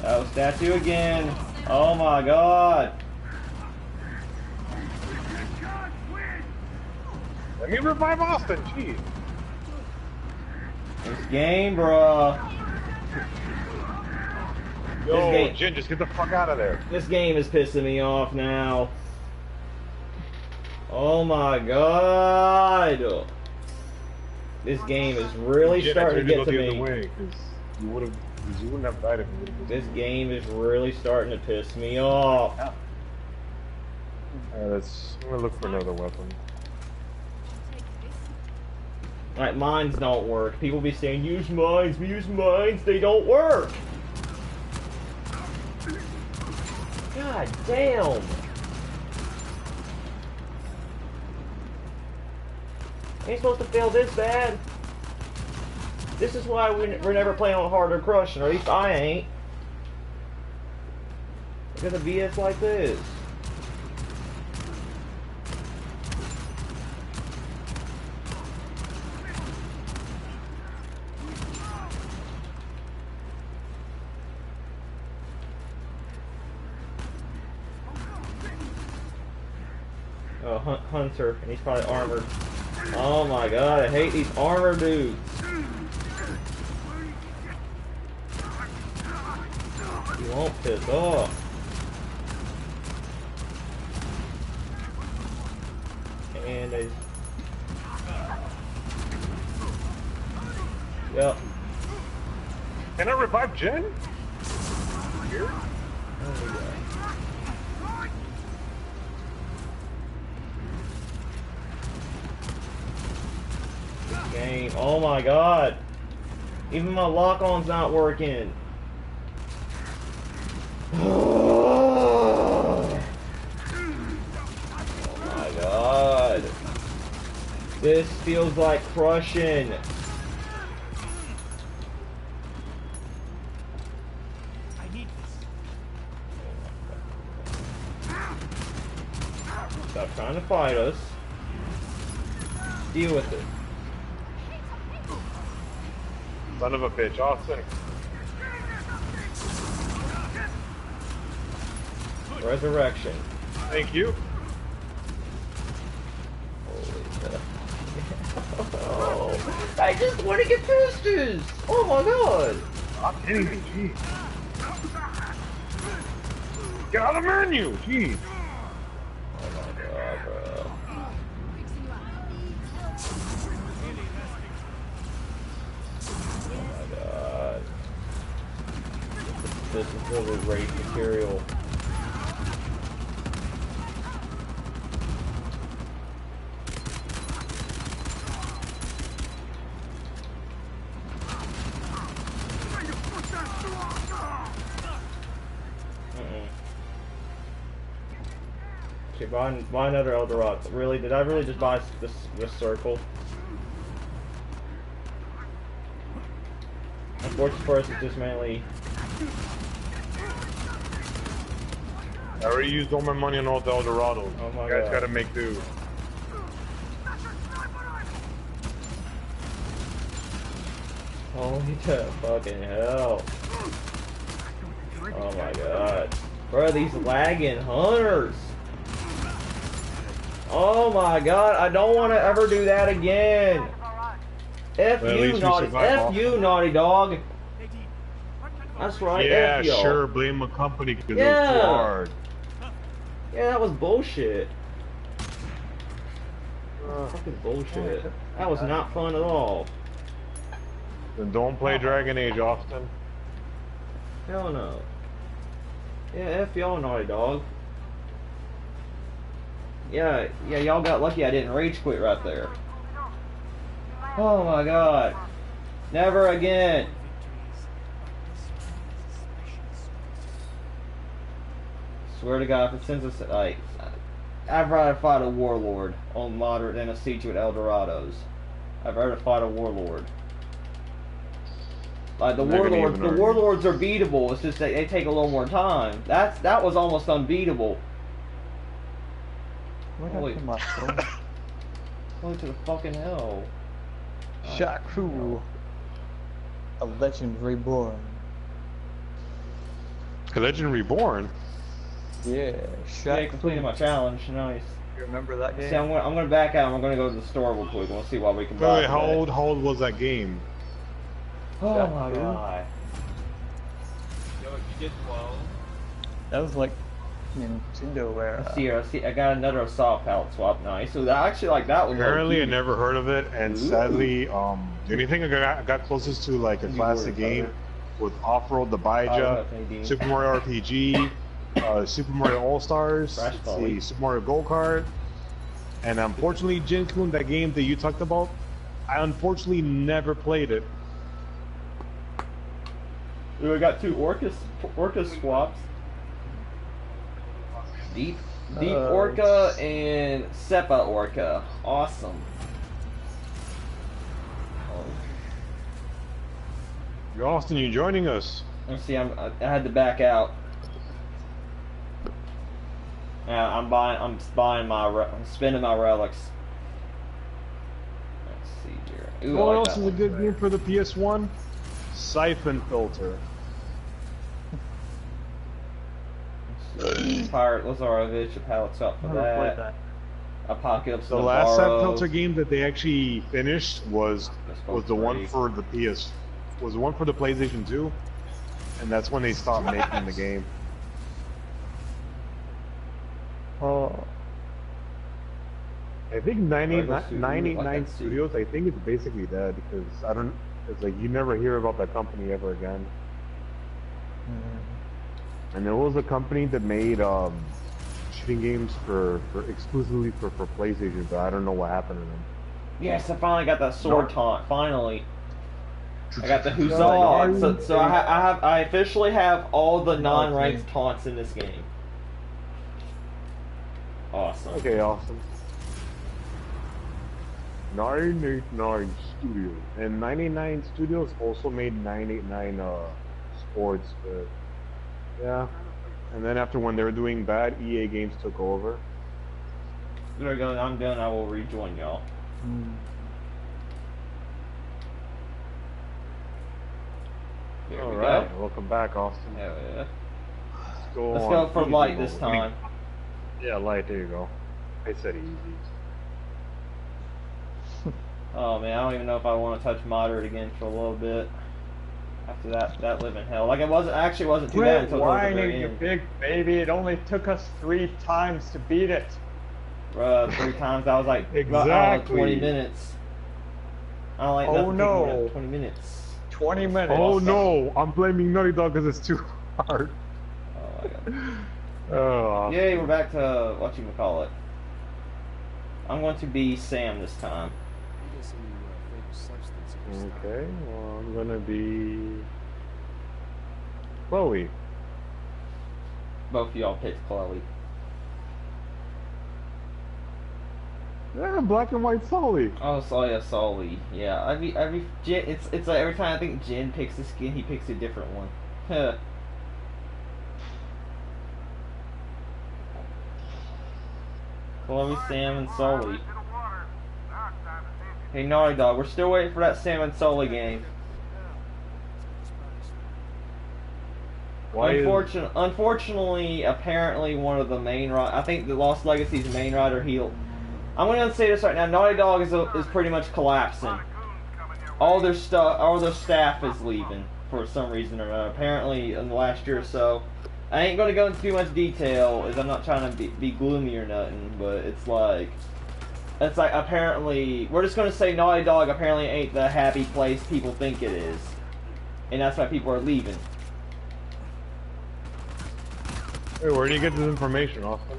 Oh, statue again. Oh my god. Let me revive Austin, jeez. This game, bruh. Yo, This game- Jin, just get the fuck out of there. This game is pissing me off now. Oh my god. This game is really Jin, starting to get to the other me. way, 'cause you wouldn't have died if you would have. This game is really starting to piss me off. I'm gonna look for another weapon. Take this. Like, mines don't work. People be saying, use mines, we use mines, they don't work. God damn. Ain't supposed to fail this bad. This is why we're never playing on harder crush, or at least I ain't. Because of BS like this. Oh, Hunter, and he's probably armored. Oh my god, I hate these armored dudes. You won't piss off. And a... Yep. Can I revive Jen? Here? Game. Oh my god. Even my lock-on's not working. Oh my god. This feels like crushing. I need this. Stop trying to fight us. Deal with it. Son of a bitch, Austin. Resurrection. Thank you. Holy crap. Oh, I just want to get pistols! Oh my god! Stop hitting me, jeez. Get out of the menu, jeez. Oh my god, bro. Oh my god. This is really great material. Okay, buy another Eldorado. Really? Did I really just buy this circle? Unfortunately for us, it's just mainly... I already used all my money on all the Eldorados. Oh my you guys god. gotta make do. Holy fucking hell. Oh my god. Bro, these lagging hunters. Oh my god, I don't want to ever do that again. F Well, at you, least we naughty. survived F you, naughty dog. Hey, Dean. What kind of That's right, Yeah, F y'all. sure, blame a company because it Yeah. was too hard. Yeah, that was bullshit. Fucking bullshit. That was not fun at all. Then don't play Dragon Age, Austin. Hell no. Yeah, F y'all, naughty dog. Yeah, y'all got lucky I didn't rage quit right there. Oh my god. Never again. Swear to God, if it sends us, like, I'd rather fight a warlord on moderate than a siege with Eldorados. I'd rather fight a warlord. Like the warlords are beatable. It's just they take a little more time. That was almost unbeatable. Holy, holy to the fucking hell! Shaku, a legend reborn. A Legend Reborn? Yeah, Yeah, I Shaku. completed my challenge. Nice. You remember that game? See, I'm gonna back out. I'm gonna go to the store real quick. We'll see what we can buy. Wait, how today. old was that game? Oh my god. Yo, if you get 12, That was like Nintendo era. Let's see. I got another assault palette swap. Nice. So that actually like that was. Apparently, I low-key. never heard of it, and sadly, the only thing I got closest to like a You classic were, game with Off-Road the Baija, definitely, Super Mario RPG, Super Mario All Stars, Crash Volley. Super Mario Go Kart, and unfortunately, Jin-kun, that game that you talked about, I unfortunately never played it. We got two Orca swaps. Deep Orca and Seppa Orca. Awesome. You're Austin, you joining us? Let's see. I had to back out. Yeah, I'm spending my relics. Let's see here. Ooh, What I like else that is a one. good game for the PS1? Siphon Filter. Pirate Lazarovich, a palette swap for I never played that. Apocalypse The of last Siphon Navarro. Filter game that they actually finished was the one for the PlayStation 2, and that's when they stopped making the game. Oh, I think Regular studio, 99 like that Studios, I think it's basically dead because I don't, it's like you never hear about that company ever again. And there was a company that made shooting games for exclusively for PlayStation, but I don't know what happened to them. Yes, I finally got that sword taunt. Finally, I got the huzzah. So I officially have all the non-ranked taunts in this game. Awesome. Okay, awesome. 989 Studios. And 99 Studios also made 989 Sports, but yeah. And then after when they were doing bad, EA Games took over. There we go. I'm done. I will rejoin y'all. Alright, welcome back, Austin. Hell yeah. Let's go for light this time. Yeah, light, there you go. I said easy. Oh man, I don't even know if I want to touch moderate again for a little bit. After that living hell. Like it actually wasn't too bad until the very whining, you end. big baby. It only took us 3 times to beat it. Bruh, 3 times I was like, Exactly. 20 minutes. I don't like Oh, nothing no. taking more than 20 minutes. 20 minutes. Oh no, I'm blaming Naughty Dog because it's too hard. Oh my god. Oh. Yay, we're back to whatchamacallit. I'm going to be Sam this time. Okay, well, I'm gonna be Chloe. Both of y'all picked Chloe. Yeah, black and white Sully. Oh, so yeah, Sully. Yeah, every Jin, it's like every time I think Jin picks a skin, he picks a different one. Huh. Chloe, Sam, and Sully. Hey, Naughty Dog, we're still waiting for that Sam and Sully game. Unfortunately, apparently one of the main I think the Lost Legacy's main writer, I'm going to say this right now, Naughty Dog is pretty much collapsing. All their staff is leaving for some reason or another. Apparently, in the last year or so. I ain't going to go into too much detail, as I'm not trying to be gloomy or nothing, but it's like apparently, we're just going to say Naughty Dog apparently ain't the happy place people think it is. And that's why people are leaving. Hey, where do you get this information, Austin?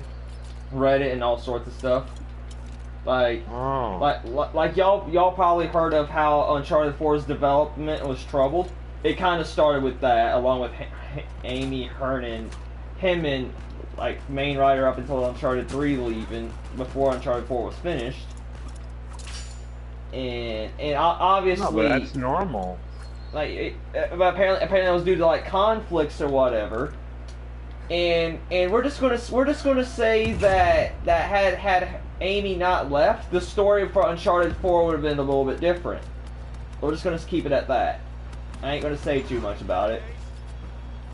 Reddit and all sorts of stuff. Like, Oh. like y'all probably heard of how Uncharted 4's development was troubled. It kind of started with that, along with Amy Hernan, him and like main writer up until Uncharted 3 leaving before Uncharted 4 was finished. And obviously, No, but that's normal. Like, but apparently it was due to like conflicts or whatever. And we're just gonna say that had Amy not left, the story for Uncharted 4 would have been a little bit different. We're just gonna keep it at that. I ain't gonna say too much about it.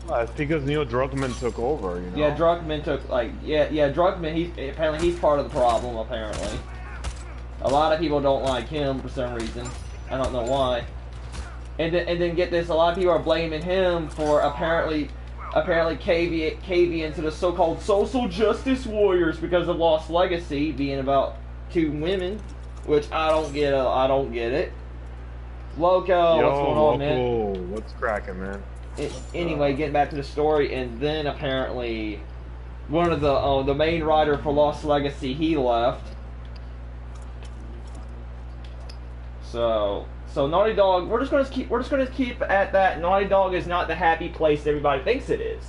Well, it's because Neil Druckmann took over, you know? Yeah, Druckmann took, like, Druckmann, apparently he's part of the problem, apparently. A lot of people don't like him for some reason. I don't know why. And then get this, a lot of people are blaming him for apparently caving into the so-called social justice warriors because of Lost Legacy being about 2 women, which I don't get it. Loco, what's going on, man? What's cracking, man? Anyway, getting back to the story, and then apparently one of the main writer for Lost Legacy, he left. So Naughty Dog, we're just gonna keep at that. Naughty Dog is not the happy place everybody thinks it is.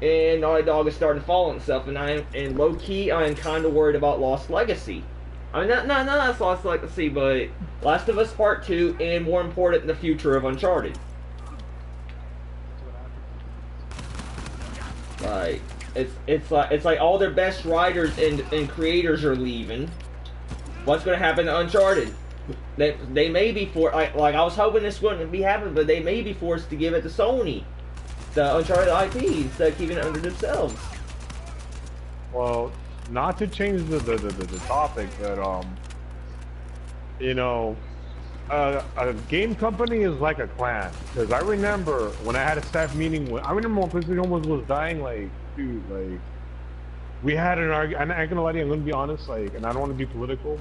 And Naughty Dog is starting to fall on itself, and low key, I am kind of worried about Lost Legacy. I mean, not that's Lost Legacy, but Last of Us Part 2, and more important, the future of Uncharted. Like, it's like all their best writers and creators are leaving. What's going to happen to Uncharted? They may be like I was hoping this wouldn't be happening, but they may be forced to give it to Sony, the Uncharted IP, instead of keeping it under themselves. Well, not to change the topic, but you know, a game company is like a clan. Because I remember when I had a staff meeting, I remember when PlayStation was dying, like, dude, like, We had an argument, and I'm gonna lie to you, I'm gonna be honest, like, and I don't want to be political.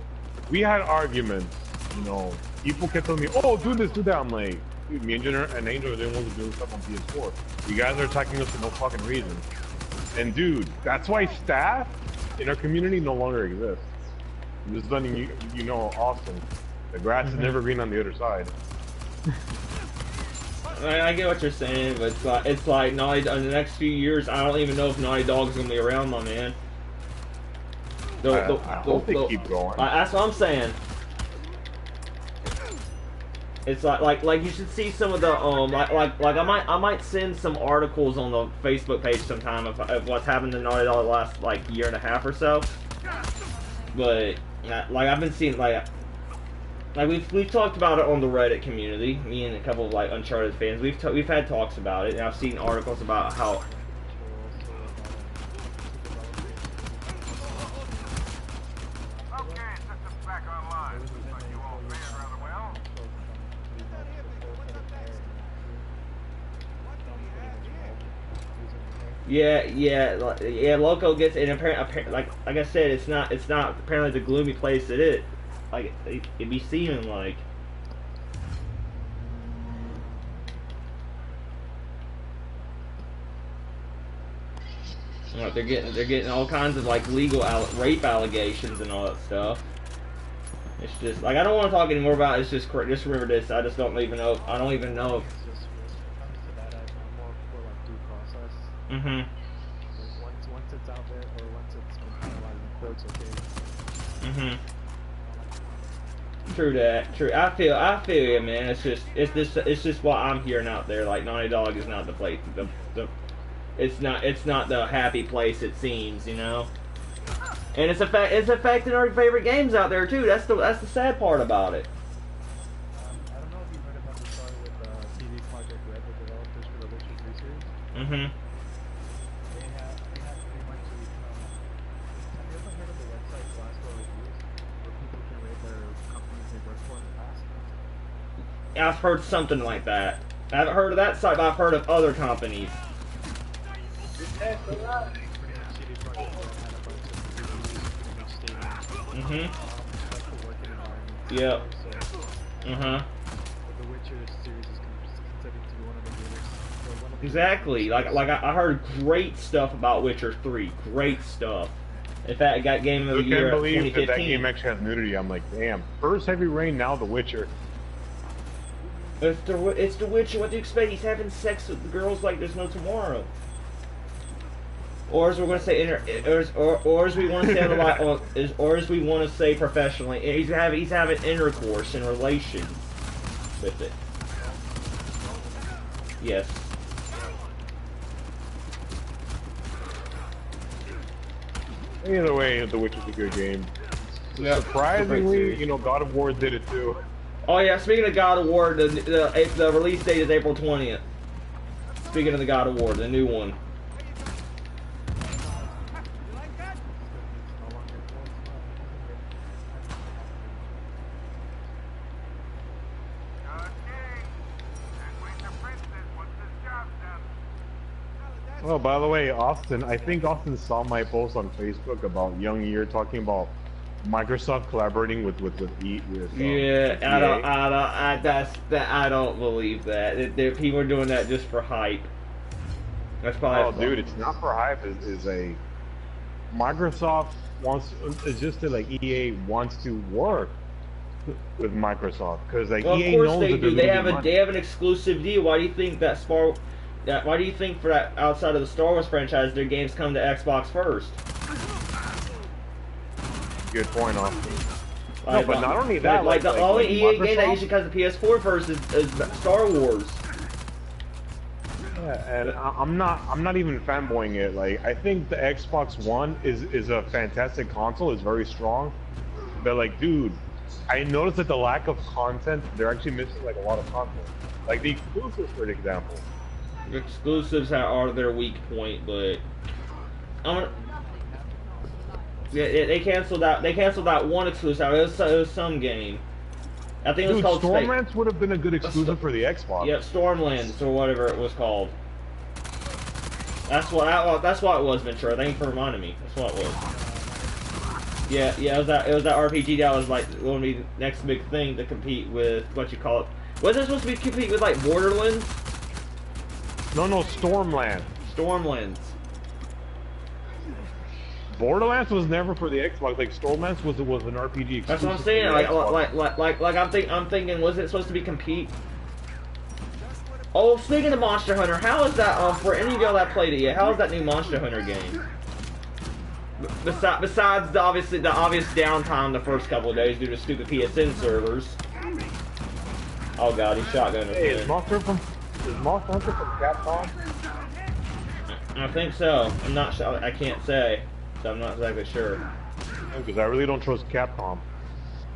We had arguments, you know. People kept telling me, "Oh, do this, do that." I'm like, dude, me and Jenner and Angel are the only ones doing stuff on PS4. You guys are attacking us for no fucking reason. And dude, that's why staff in our community no longer exists. I'm just letting you know, Austin. The grass is never green on the other side. I get what you're saying, but it's like Naughty in the next few years, I don't even know if Naughty Dog's gonna be around, my man. I hope they keep going. That's what I'm saying. It's like you should see some of the I might send some articles on the Facebook page sometime of what's happened to Naughty Dog the last like year and a half or so. But like I've been seeing like we've talked about it on the Reddit community. Me and a couple of like Uncharted fans. We've had talks about it, and I've seen articles about how. Okay, system's back online. Looks like you all fared rather well. Yeah. Loco gets and apparently like I said, it's not apparently the gloomy place that it be seeming like. Like they're getting all kinds of like legal rape allegations and all that stuff. It's just like I don't want to talk anymore about it. It's just remember this. I just don't even know. I don't even know. Mm-hmm. Once it's out there, or once it's been finalized in courts, okay. Mm-hmm. True that. True. I feel you, man. It's just what I'm hearing out there. Like Naughty Dog is not the place. It's not the happy place it seems, you know. And it's affecting our favorite games out there too. That's the sad part about it. I don't know if you've heard about the story with TV Projekt Red, the developers for the Witcher 3 series. Mm-hmm. They have pretty much have you ever heard of the website Glassdoor Reviews, where people can rate their companies they worked for in the past? I've heard something like that. I haven't heard of that site, but I've heard of other companies. Pretty much CD Projekt Red had a bunch of reviews pretty much stating Mm-hmm. like the working environment. Yep. So, the Witcher series is considered to be one of the greatest. Or one of the Exactly. Like I heard great stuff about Witcher 3. Great stuff. In fact, it got Game of the I Year can't at believe 2015. that game actually has nudity. I'm like, damn. First Heavy Rain, now The Witcher. It's the Witcher. What do you expect? He's having sex with the girls like there's no tomorrow. Or as we're going to say, or as we want to say otherwise, or as we want to say professionally, he's having intercourse and relations with it. Yes. Either way, The Witcher's a good game. Yep. Surprisingly, you know, God of War did it too. Oh yeah, speaking of God of War, the release date is April 20th. Speaking of the God of War, the new one. Oh, by the way, Austin, I think Austin saw my post on Facebook about Young Year talking about Microsoft collaborating with Yeah, EA. I don't believe that. People are doing that just for hype. That's probably. Oh, dude, it's not for hype. Is a Microsoft it's just that like EA wants to work with Microsoft because like Well, EA of course knows they that do. they're They have an exclusive deal. Why do you think that Why do you think for that outside of the Star Wars franchise, their games come to Xbox first? Good point, Austin. Like, no, but not only that, like the only EA game that Microsoft- usually comes to PS4 first is Star Wars. Yeah, and I'm not even fanboying it. Like I think the Xbox One is a fantastic console. It's very strong, but like, dude, I noticed that the lack of content, they're actually missing like a lot of content. Like the exclusives, for example. Exclusives are their weak point, but they canceled out. They canceled out one exclusive. It was some game. I think it was Dude, called Stormlands would have been a good exclusive for the Xbox. Yep, Stormlands or whatever it was called. That's what it was, Ventura. Thank you for reminding me. That's what it was. Yeah, it was that RPG that was like going to be the next big thing to compete with what you call it. Wasn't it supposed to be compete with like Borderlands? No, Stormland. Stormlands. Borderlands was never for the Xbox. Like Stormlands was an RPG. That's what I'm saying. I'm thinking, was it supposed to be compete? Oh, speaking of Monster Hunter, how is that? For any of y'all that played it yet, how is that new Monster Hunter game? Besides the obvious downtime the first couple of days due to stupid PSN servers. Oh god, he's shotgunning. Hey, is Monster Hunter from Capcom? I think so. I'm not sure. I can't say, so I'm not exactly sure. Because I really don't trust Capcom.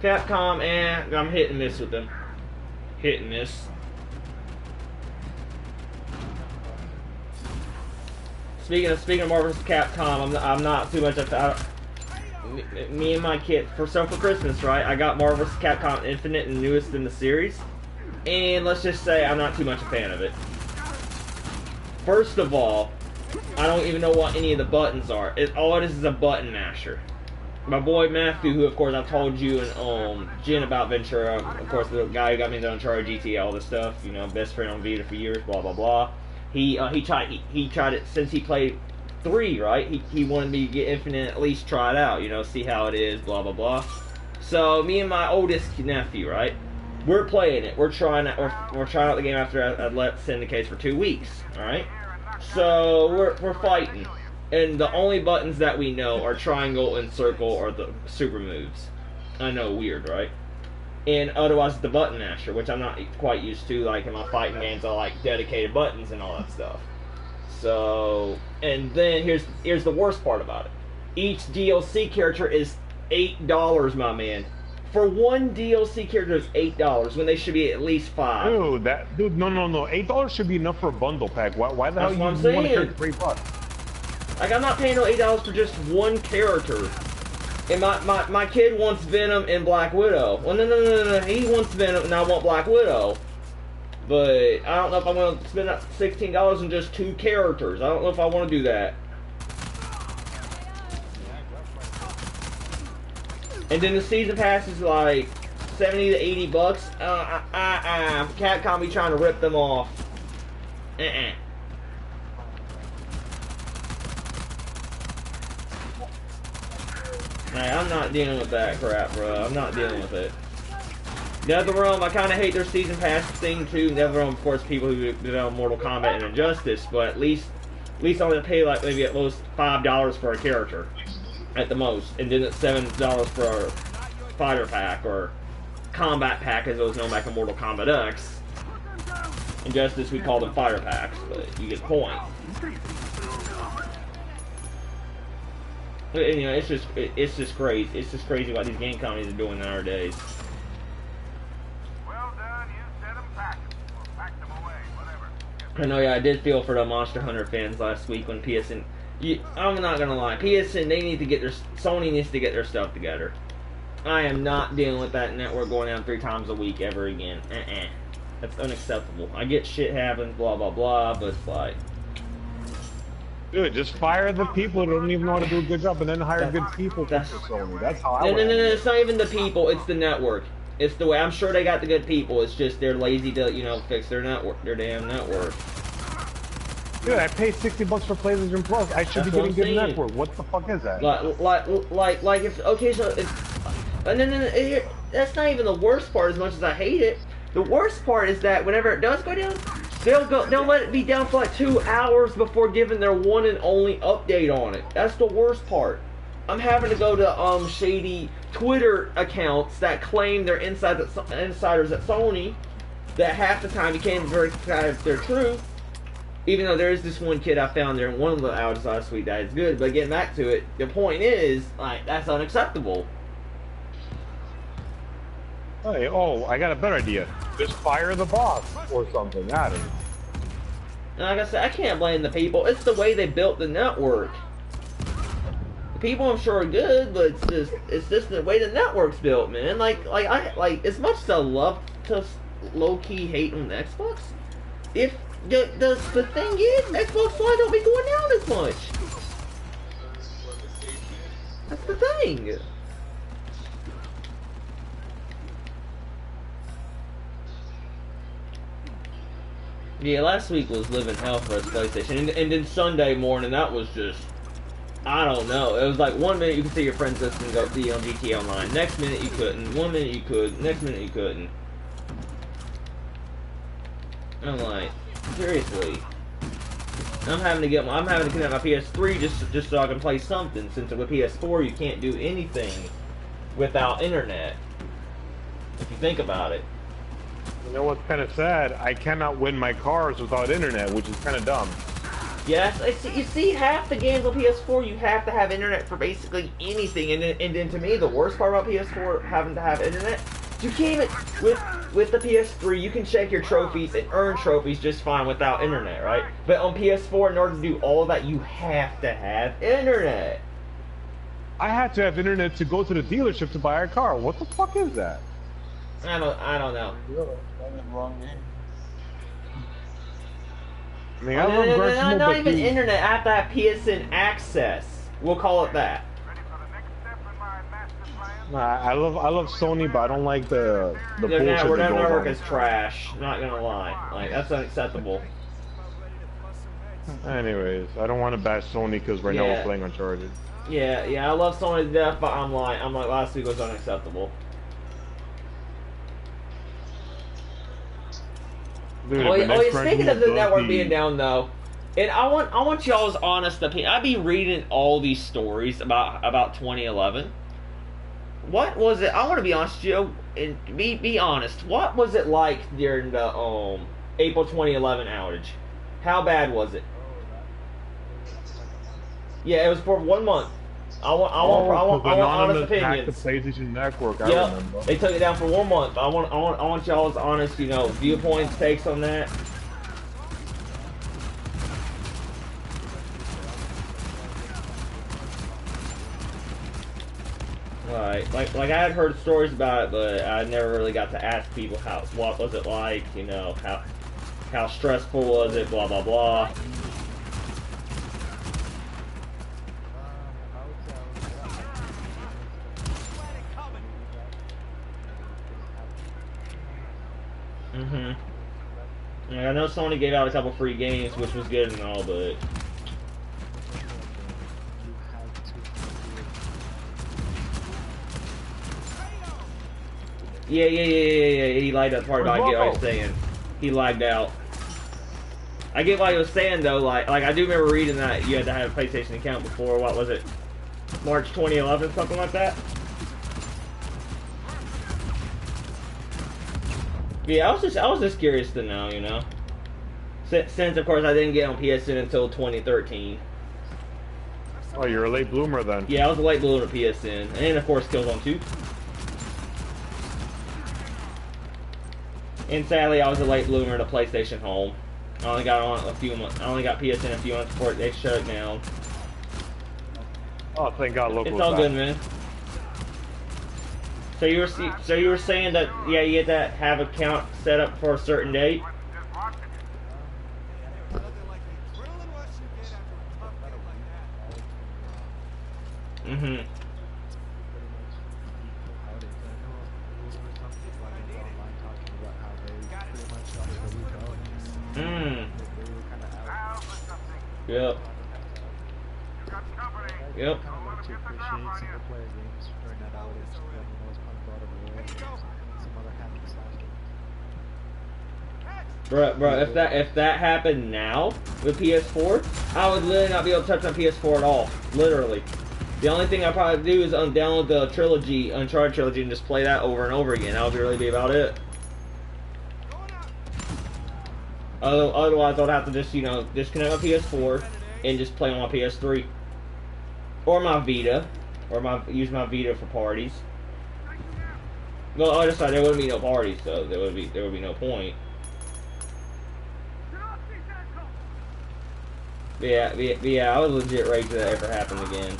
Capcom, I'm hit and miss with them. Hit and miss. Speaking of Marvel vs. Capcom, I'm not too much of me and my kid for Christmas, right? I got Marvel vs. Capcom Infinite and newest in the series, and let's just say I'm not too much a fan of it. First of all, I don't even know what any of the buttons are. All it is a button masher. My boy Matthew, who of course I told you and Jen about Ventura, of course the guy who got me into Uncharted GTA, all this stuff, you know, best friend on Vita for years, blah blah blah. He tried it since he played 3, right? He wanted me to get Infinite, at least try it out, you know, see how it is, blah blah blah. So me and my oldest nephew, right? We're playing it. We're trying out the game after I let Syndicates for 2 weeks, all right? So we're fighting, and the only buttons that we know are triangle and circle or the super moves. I know, weird, right? And otherwise the button masher, which I'm not quite used to. Like in my fighting games, I like dedicated buttons and all that stuff. So, and then here's the worst part about it. Each DLC character is $8, my man. For one DLC character is $8 when they should be at least $5. Dude, no. $8 should be enough for a bundle pack. Why the hell you want to pay $3? Like I'm not paying no $8 for just one character. And my kid wants Venom and Black Widow. Well, no. He wants Venom and I want Black Widow. But I don't know if I'm going to spend $16 on just 2 characters. I don't know if I want to do that. And then the season pass is like 70 to 80 bucks. Capcom be trying to rip them off. Hey, I'm not dealing with that crap, bro. I'm not dealing with it. NetherRealm, I kind of hate their season pass thing too. NetherRealm, of course, people who develop Mortal Kombat and Injustice, but at least I'm gonna pay like maybe at most $5 for a character, at the most, and then it's $7 for a fighter pack or combat pack, as it was known back in Mortal Kombat X. Injustice, we call them fighter packs, but you get the point. You know, it's just crazy. It's just crazy what these game companies are doing nowadays. Well done, you said them pack. Or pack them away, whatever. I know, yeah, I did feel for the Monster Hunter fans last week when PSN. I'm not gonna lie, PSN Sony needs to get their stuff together. I am not dealing with that network going down 3 times a week ever again. That's unacceptable. I get shit happens, blah blah blah, but it's like. Dude, just fire the people who don't even know how to do a good job, and then hire good people for Sony. That's how I. No. It's not even the people. It's the network. It's the way. I'm sure they got the good people. It's just they're lazy to, you know, fix their network, their damn network. Dude, I paid $60 for PlayStation Plus. I should be getting good network. What the fuck is that? Like if okay, so it's, and then that's not even the worst part. As much as I hate it, the worst part is that whenever it does go down. They'll let it be down for like 2 hours before giving their one and only update on it. That's the worst part. I'm having to go to shady Twitter accounts that claim they're insiders at Sony that half the time you can't even verify if they're true. Even though there is this one kid I found there in one of the hours last week that is good. But getting back to it, the point is, like, that's unacceptable. Hey, I got a better idea. Just fire the boss or something. I don't know. And like I said, I can't blame the people. It's the way they built the network. The people, I'm sure, are good, but it's just the way the network's built, man. Like as much as I love to low key hate on the Xbox, if the thing is, Xbox Live don't be going down as much. That's the thing. Yeah, last week was living hell for us PlayStation, and then Sunday morning that was just, I don't know. It was like 1 minute you could see your friends listening go be on GTA Online, next minute you couldn't, 1 minute you could, next minute you couldn't. I'm like, seriously. I'm having to connect my PS3 just so I can play something, since with PS4 you can't do anything without internet. If you think about it. You know what's kind of sad? I cannot win my cars without internet, which is kind of dumb. Yes, you see, half the games on PS4 you have to have internet for basically anything, and then to me the worst part about PS4 having to have internet, you can't even with the PS3 you can check your trophies and earn trophies just fine without internet, right? But on PS4, in order to do all of that, you have to have internet. I had to have internet to go to the dealership to buy a car. What the fuck is that? I don't know. Wrong game. I mean, I love Gran Turismo, not but even internet. I have to have PSN access. We'll call it that. Ready for the next step in my master plan? Nah, I love Sony, but I don't like the Their bullshit that goes network on. is trash. Not gonna lie. Like, that's unacceptable. Anyways, I don't want to bash Sony because right now Yeah. we're playing Uncharted. Yeah, I love Sony to death, but I'm like last week was unacceptable. Dude, Oh, the next Gran speaking Turismo of the does network be- being down though, and I want y'all's honest opinion. I be reading all these stories about 2011. What was it? I want to be honest with you and be honest. What was it like during the April 2011 outage? How bad was it? Yeah, it was for 1 month. I want honest opinions. The PlayStation Network. I Yep, remember. they took it down for 1 month. I want y'all's honest, viewpoints, takes on that. Right, like I had heard stories about it, but I never really got to ask people what was it like, how stressful was it, blah blah blah. Yeah, I know Sony gave out a couple free games, which was good and all, but yeah. He lagged out part about it. I get what he's saying. He lagged out. I get what he was saying though. Like I do remember reading that you had to have a PlayStation account before. What was it? March 2011, something like that. Yeah, I was just curious to know, Since of course I didn't get on PSN until 2013. Oh, you're a late bloomer then. Yeah, I was a late bloomer to PSN, and of course Killzone 2. And sadly, I was a late bloomer to PlayStation Home. I only got on a few months. I only got PSN a few months before they shut it down. Oh, thank God, local. It's all good, man. So you were saying that you had to have an account set up for a certain date. Mm-hmm. Yep. Yep. To appreciate single player games during that outage. That was kind of brought over and some other happy slash. Bro, if that happened now with PS4, I would literally not be able to touch my PS4 at all. Literally. The only thing I'd probably do is download the Uncharted trilogy, and just play that over and over again. That would really be about it. Otherwise, I'd have to just, disconnect my PS4 and just play on my PS3. Or my Vita. Or use my Vita for parties. Well, on the other side, there wouldn't be no parties, so there would be no point. But yeah, I was legit ready to that ever happen again.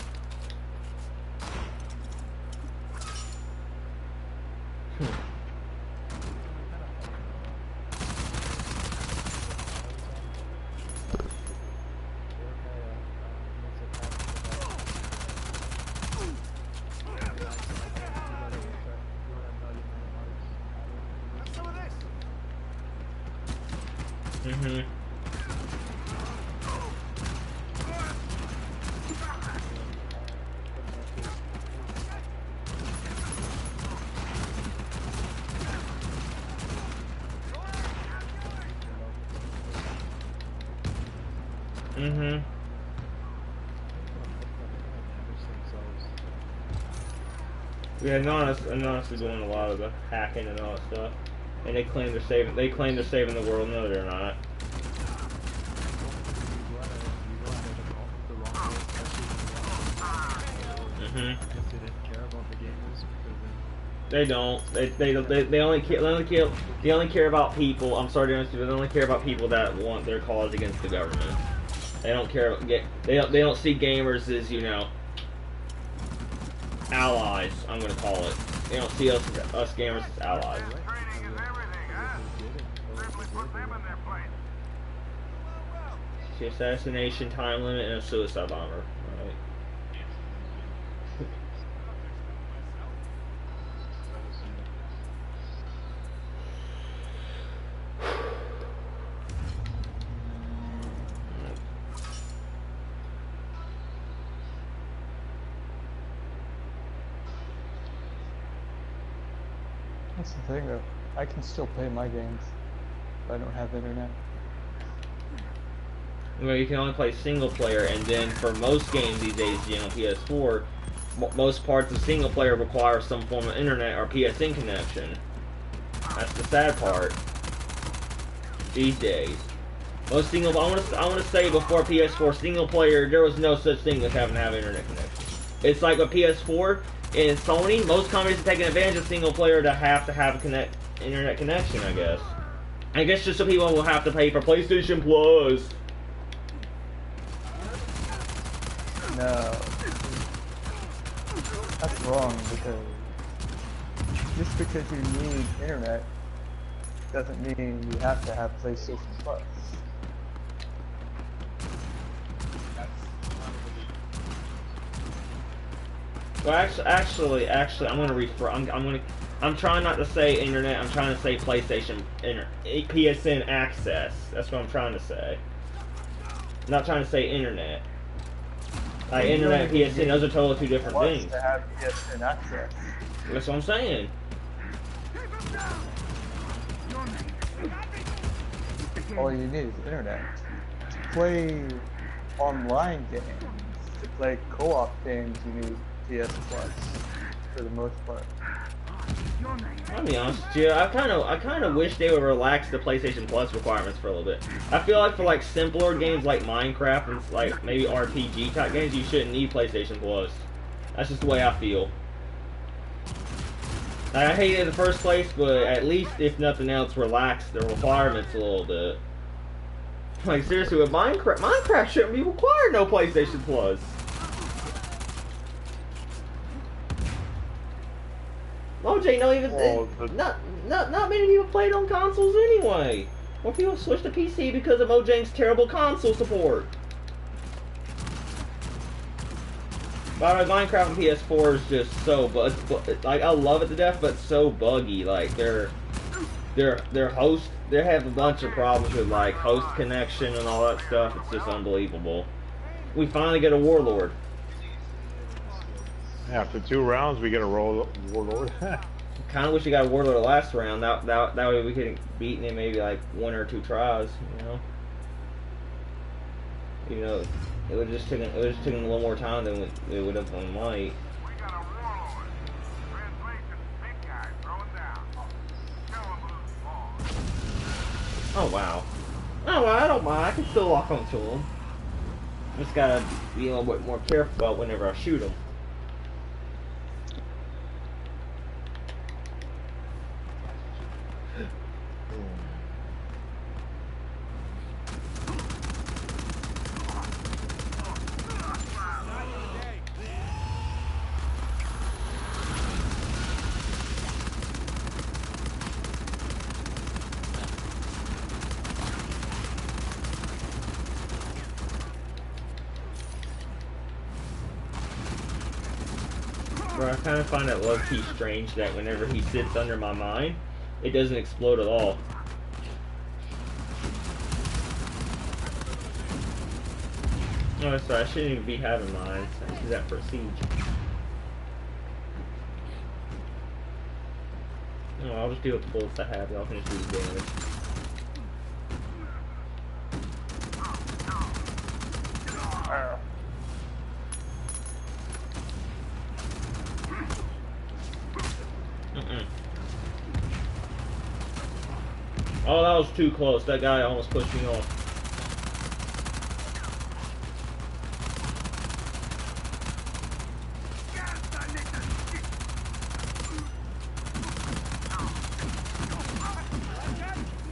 Mm-hmm. Mm-hmm. Yeah, Anonymous is doing a lot of the hacking and all that stuff, and they claim they're saving. They claim they're saving the world. No, they're not. Mm-hmm. They don't. They only care. They only care about people. I'm sorry to interrupt you, but they only care about people that want their cause against the government. They don't care. They don't see gamers as, you know, allies. I'm gonna call it. They don't see us gamers as allies. Training is everything, huh? Simply put them in their place. The assassination time limit and a suicide bomber. Right. That's the thing though. I can still play my games if I don't have internet. Well, you can only play single player, and then for most games these days, you know, PS4, most parts of single player require some form of internet or PSN connection. That's the sad part these days. Most single, I want to say before PS4 single player, there was no such thing as having to have internet connection. It's like a PS4 and Sony. Most companies are taking advantage of single player to have a internet connection. I guess just so people will have to pay for PlayStation Plus. No. That's wrong, because just because you need internet doesn't mean you have to have PlayStation Plus. Well, actually, I'm gonna refer. I'm trying not to say internet. I'm trying to say PlayStation PSN access. That's what I'm trying to say. I'm not trying to say internet. Like internet and PSN, those are totally two different things. To have PSN access. That's what I'm saying. All you need is internet. To play online games, to play co-op games, you need PS Plus for the most part. I'll be honest with you, I kind of wish they would relax the PlayStation Plus requirements for a little bit. I feel like for like simpler games like Minecraft and like maybe RPG type games, you shouldn't need PlayStation Plus. That's just the way I feel. Like, I hate it in the first place, but at least if nothing else, relax the requirements a little bit. Like seriously, with Minecraft shouldn't be required no PlayStation Plus. OJ, not many people played on consoles anyway. More people switched to PC because of Mojang's terrible console support. By the way, Minecraft and PS4 is just so like I love it to death, but so buggy. Like their host, they have a bunch of problems with like host connection and all that stuff. It's just unbelievable. We finally get a warlord. After 2 rounds, we get a warlord. Kind of wish we got a warlord the last round. That way we could have beaten him maybe like 1 or 2 tries. You know, it would just taken a little more time than it would have on Light. We got a warlord. Translation, big guy throwing down. Show him who's boss. Oh wow. Oh well, I don't mind. I can still lock onto him. Just gotta be a little bit more careful about whenever I shoot him. Bro, I kind of find it low-key strange that whenever he sits under my mine, it doesn't explode at all. Oh, sorry, I shouldn't even be having mine. I should do that for Siege. No, I'll just do with the bullets I have. Y'all can just do the damage. Oh, that was too close. That guy almost pushed me off.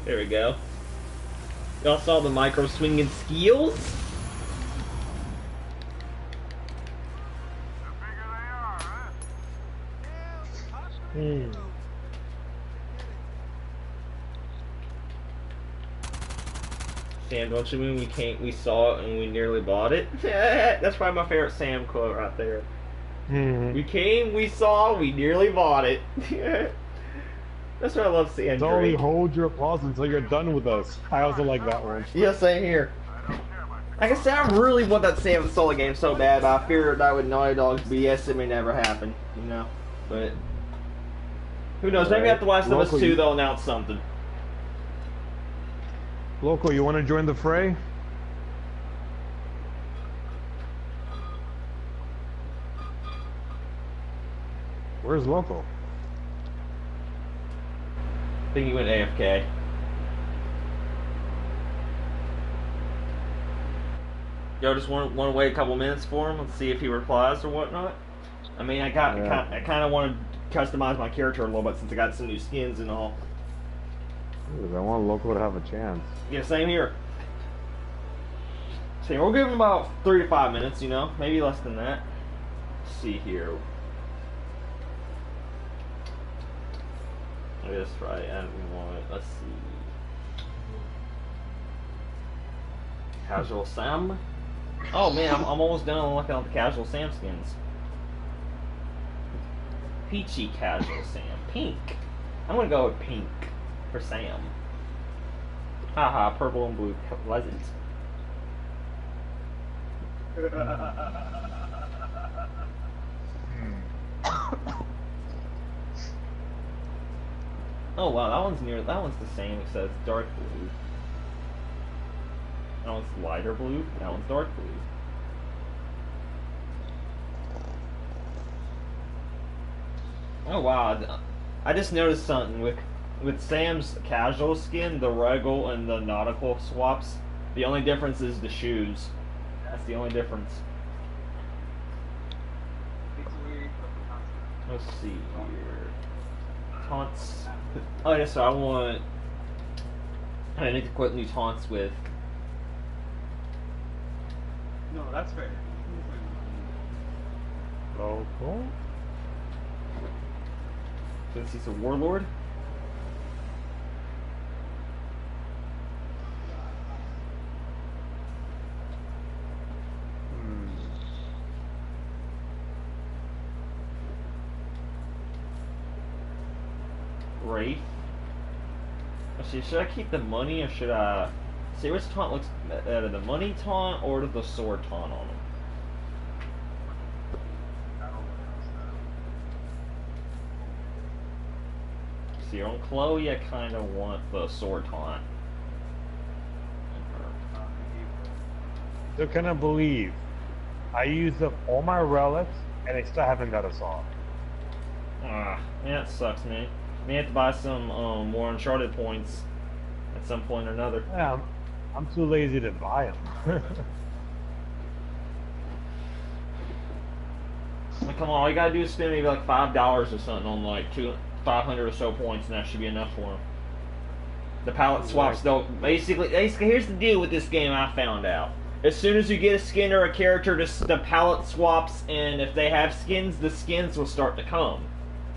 There we go. Y'all saw the micro swinging skills? The bigger they are, huh? Sam, don't you mean we saw it and we nearly bought it? That's probably my favorite Sam quote right there. We came, we saw, we nearly bought it. That's what I love seeing. So only hold your applause until you're done with us. I also like that one. Yeah, same here. Like I said, I really want that Sam solo game so bad, but I fear that with Naughty Dog's BS, it may never happen, you know? But who knows? Maybe after Last of Us 2, they'll announce something. Loco, you want to join the fray? Where's Loco? I think he went AFK. Yo, just want to wait a couple minutes for him and see if he replies or whatnot. I mean, I kind of want to customize my character a little bit since I got some new skins and all. I want Loco to have a chance. Yeah, same here. So we'll give him about 3 to 5 minutes, you know, maybe less than that. Let's see here. That's right. I don't want. Let's see. Casual Sam. Oh man, I'm almost done looking at the Casual Sam skins. Peachy Casual Sam. Pink. I'm gonna go with pink for Sam. Haha, purple and blue pleasant. Oh wow, that one's the same except it's dark blue. That one's lighter blue, that one's dark blue. Oh wow, I just noticed something with Sam's casual skin, the regal and the nautical swaps. The only difference is the shoes. That's the only difference. Let's see here. Taunts. Oh yeah, so I need to quit new taunts with. No, that's fair. Loco? Since he's a warlord. Wraith. Actually, should I keep the money or should I see which taunt looks better, the money taunt or the sword taunt on him? See, on Chloe, I kind of want the sword taunt. Still cannot believe I used up all my relics and I still haven't got a saw. Ah, yeah, it sucks, man. May have to buy some more Uncharted points at some point or another. Yeah, I'm too lazy to buy them. Like, come on, all you gotta do is spend maybe like $5 or something on like 500 or so points, and that should be enough for them. The palette swaps, though, basically, here's the deal with this game I found out. As soon as you get a skin or a character, the palette swaps, and if they have skins, the skins will start to come.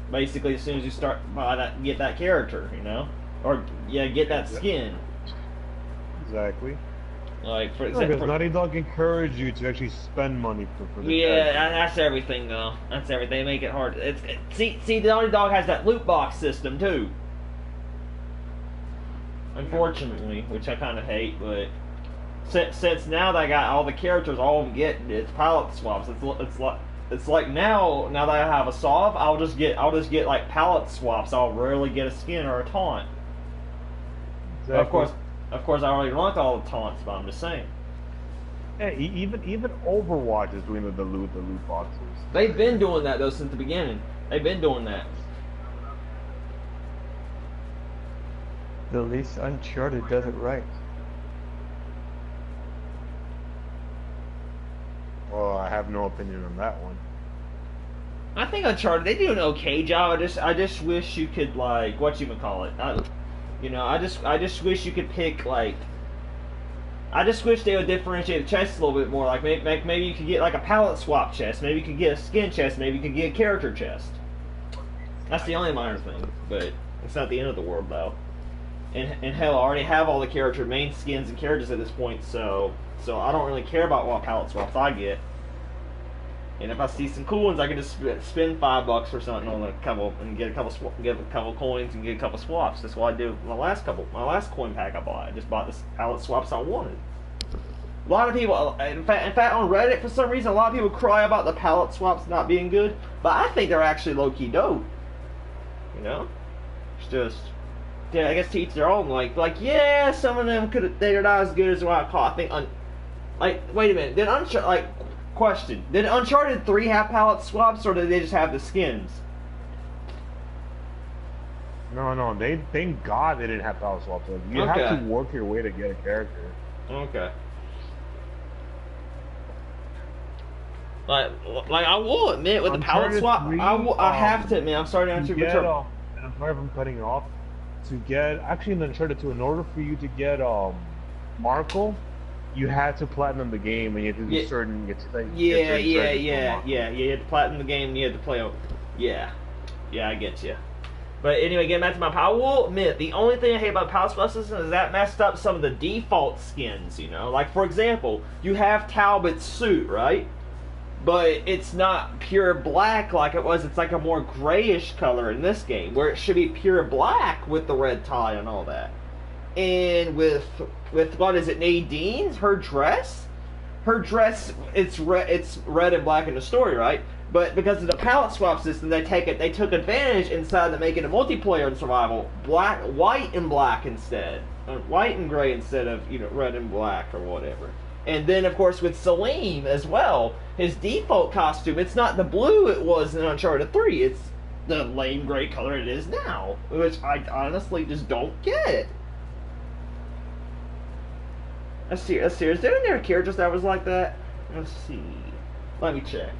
Basically, as soon as you start get that character, you know, or yeah, get that skin. Exactly. Like for Because example, Naughty Dog encourage you to actually spend money for the yeah, character. that's everything though. That's everything. They make it hard. See, the Naughty Dog has that loot box system too. Unfortunately, which I kind of hate, but since now that I got all the characters, all I'm getting is palette swaps. It's like now that I have a solve, I'll just get like palette swaps. I'll rarely get a skin or a taunt. Exactly. Of course, I already learned all the taunts, but I'm just saying. Yeah, even Overwatch is doing the loot boxes. They've been doing that though since the beginning. They've been doing that. At least Uncharted does it right. Well, I have no opinion on that one. I think Uncharted, they do an okay job. I just wish you could, like, whatchamacallit. I just wish you could pick, like, I just wish they would differentiate the chests a little bit more. Like, maybe you could get, like, a palette swap chest. Maybe you could get a skin chest. Maybe you could get a character chest. That's the only minor thing, but it's not the end of the world, though. And hell, I already have all the main skins and characters at this point, so I don't really care about what palette swaps I get. And if I see some cool ones, I can just spend $5 or something on a couple and get a couple coins and get a couple swaps. That's what I do. My last coin pack I bought. I just bought the palette swaps I wanted. A lot of people, in fact, on Reddit for some reason, a lot of people cry about the palette swaps not being good, but I think they're actually low key dope. You know, it's just. Yeah, I guess to each their own. Like, yeah, some of them they're not as good as what I call. I think, wait a minute. Question: did Uncharted 3 have palette swaps, or did they just have the skins? No. They thank God they didn't have palette swaps. You have to work your way to get a character. Okay. Like I will admit, with the palette swap, I have to admit, I'm sorry to answer your I'm sorry if I'm cutting you off. To get actually in Uncharted 2, in order for you to get Marco, you had to platinum the game and you had to do certain. You had to platinum the game and you had to play. Yeah, I get you. But anyway, getting back to my power, I will admit the only thing I hate about Power Splash System is that messed up some of the default skins. You know, like for example, you have Talbot's suit, right? But it's not pure black like it was. It's like a more grayish color in this game, where it should be pure black with the red tie and all that. And with what is it, Nadine's her dress, it's red and black in the story, right? But because of the palette swap system, they took advantage inside to make it a multiplayer and survival, white and black instead, white and gray instead of red and black or whatever. And then, of course, with Salim as well, his default costume, it's not the blue it was in Uncharted 3. It's the lame gray color it is now, which I honestly just don't get. Let's see. Is there any characters that was like that? Let's see. Let me check.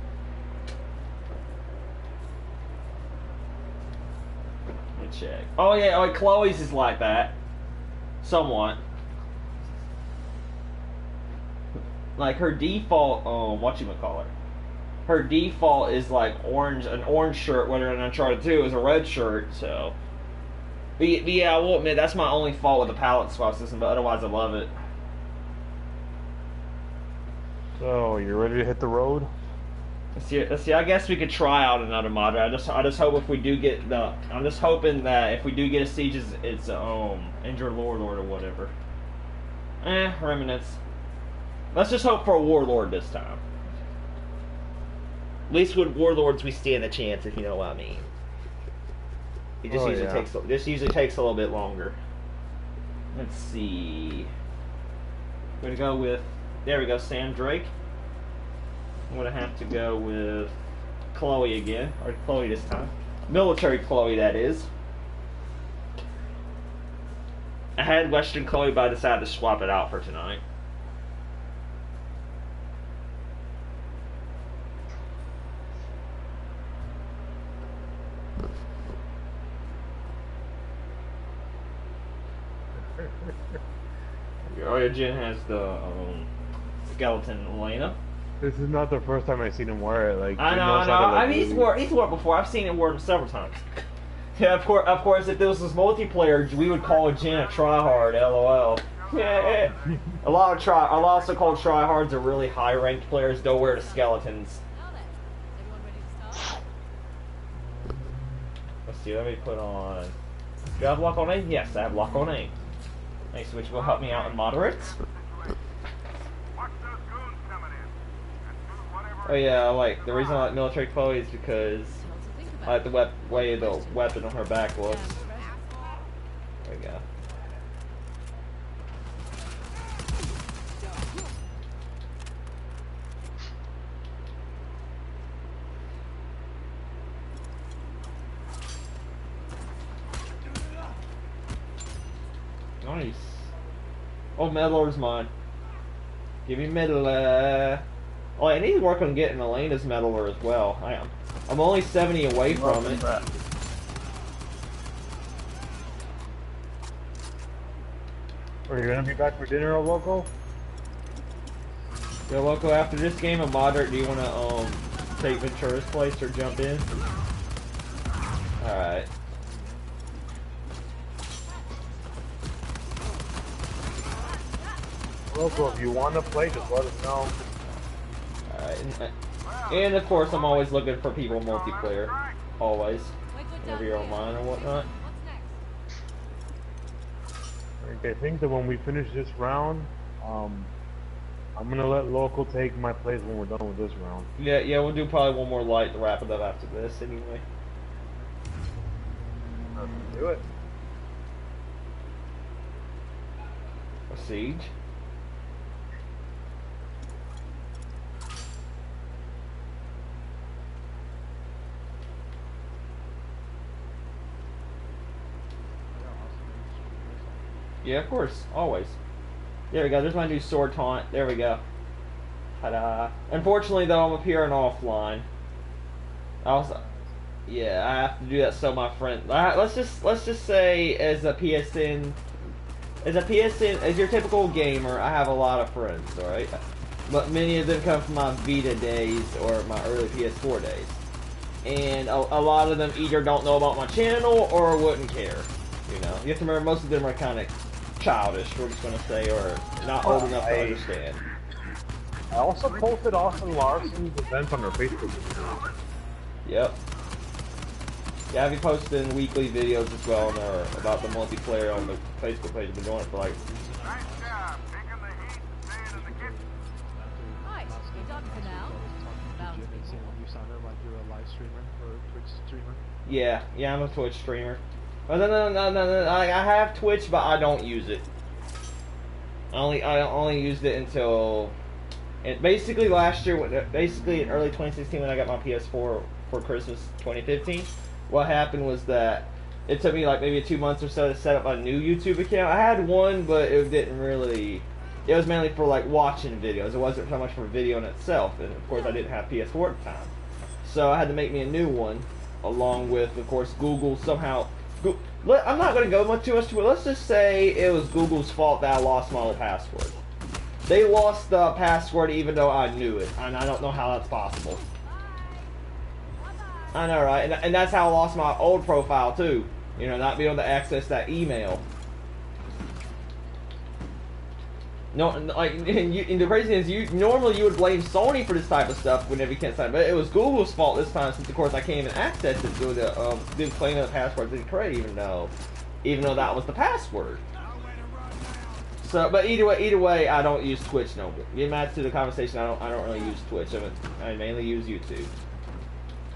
Oh, yeah, Chloe's is like that. Somewhat. Like her default, whatchamacallit. Her default is like an orange shirt, whether in Uncharted 2 is a red shirt, so. But yeah, I will admit, that's my only fault with the palette swap system, but otherwise I love it. So, you ready to hit the road? Let's see, I guess we could try out another mod. I just hope if we do get I'm just hoping that if we do get a siege, it's Injured Warlord or whatever. Remnants. Let's just hope for a Warlord this time. At least with Warlords we stand a chance, if you know what I mean. It just usually takes a little bit longer. Let's see. We're gonna go with, there we go, Sam Drake. I'm gonna have to go with Chloe again, or Chloe this time. Military Chloe, that is. I had Western Chloe, but I decided to swap it out for tonight. Origin has the skeleton Elena. This is not the first time I've seen him wear it. Like I know. I mean, he's worn it before. I've seen him wear it several times. Yeah, of course. If this was multiplayer, we would call Jen a tryhard. LOL. Yeah. I'll also call tryhards are really high-ranked players. Don't wear the skeletons. Let's see. Let me put on. Do I have lock on aim? Yes, I have lock on aim. Nice, which will help me out in moderates. Oh yeah, the reason I like military Chloe is because I like the way the weapon on her back looks. There we go. Nice. Oh, Meddler's mine. Give me Meddler. Oh, I need to work on getting Elena's Meddler as well. I'm only 70 away from it. Are you gonna be back for dinner, Loco? Yo, Loco, after this game of Moderate, do you want to take Ventura's place or jump in? Alright. Loco, if you want to play, just let us know. Alright. And of course, I'm always looking for people multiplayer. Always. Whenever you're online or whatnot. I think that when we finish this round, I'm gonna let Local take my place when we're done with this round. Yeah, we'll do probably one more light to wrap it up after this anyway. Let's do it. A siege? Yeah, of course, always. There we go, there's my new sword taunt. There we go. Ta-da. Unfortunately, though, I'm appearing offline. Yeah, I have to do that so my friend. Let's just say, as your typical gamer, I have a lot of friends, all right. But many of them come from my Vita days or my early PS4 days, and a lot of them either don't know about my channel or wouldn't care. You know, you have to remember most of them are kind of childish, we're just gonna say, or not old enough to understand. I also posted Austin Larson's event on our Facebook page. Yep. Yeah, I've been posting weekly videos as well on about the multiplayer on the Facebook page. I've been doing it for like... Nice job, taking the heat and staying in the kitchen. Right, you're done for now. Talking to Jim and saying you sounded like you're a live streamer or a Twitch streamer. Yeah, I'm a Twitch streamer. Oh, no. I have Twitch, but I don't use it. I only used it until... basically last year, basically in early 2016 when I got my PS4 for Christmas 2015, what happened was that it took me like maybe 2 months or so to set up a new YouTube account. I had one, but it didn't really... It was mainly for like watching videos. It wasn't so much for video in itself. And of course I didn't have PS4 at the time. So I had to make me a new one, along with, of course, Google somehow... I'm not going to go too much to it. Let's just say it was Google's fault that I lost my old password. They lost the password even though I knew it, and I don't know how that's possible. I know, right? And that's how I lost my old profile too. You know, not being able to access that email. No, like, and the crazy thing is, normally you would blame Sony for this type of stuff whenever you can't sign, but it was Google's fault this time since, of course, I can't even access it through the claim of the password didn't correct, even though that was the password. So, but either way, I don't use Twitch no more. Getting back to the conversation, I don't really use Twitch. I mainly use YouTube.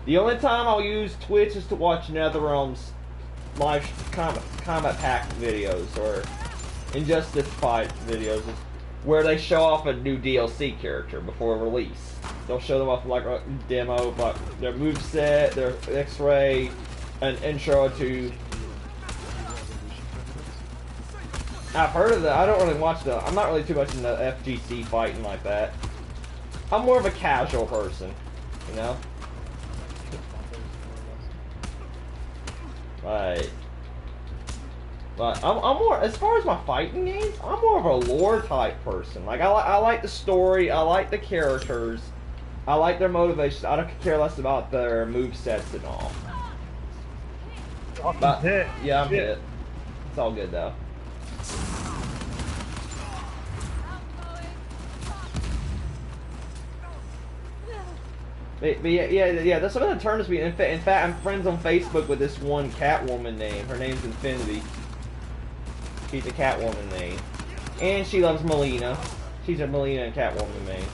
The only time I'll use Twitch is to watch NetherRealm's live combat pack videos or Injustice fight videos, where they show off a new DLC character before release. They'll show them off like a demo, but their moveset, their X-ray, an intro to. I've heard of that. I don't really watch I'm not really too much into FGC fighting like that. I'm more of a casual person, you know? Right. But I'm more, as far as my fighting games, I'm more of a lore type person. Like, I like the story, I like the characters, I like their motivations. I don't care less about their movesets and all. But, yeah, I'm hit. It's all good though. But yeah, that's some of the terms we. In fact, I'm friends on Facebook with this one Catwoman name. Her name's Infinity. She's a Catwoman name, and she loves Melina. She's a Melina and Catwoman name.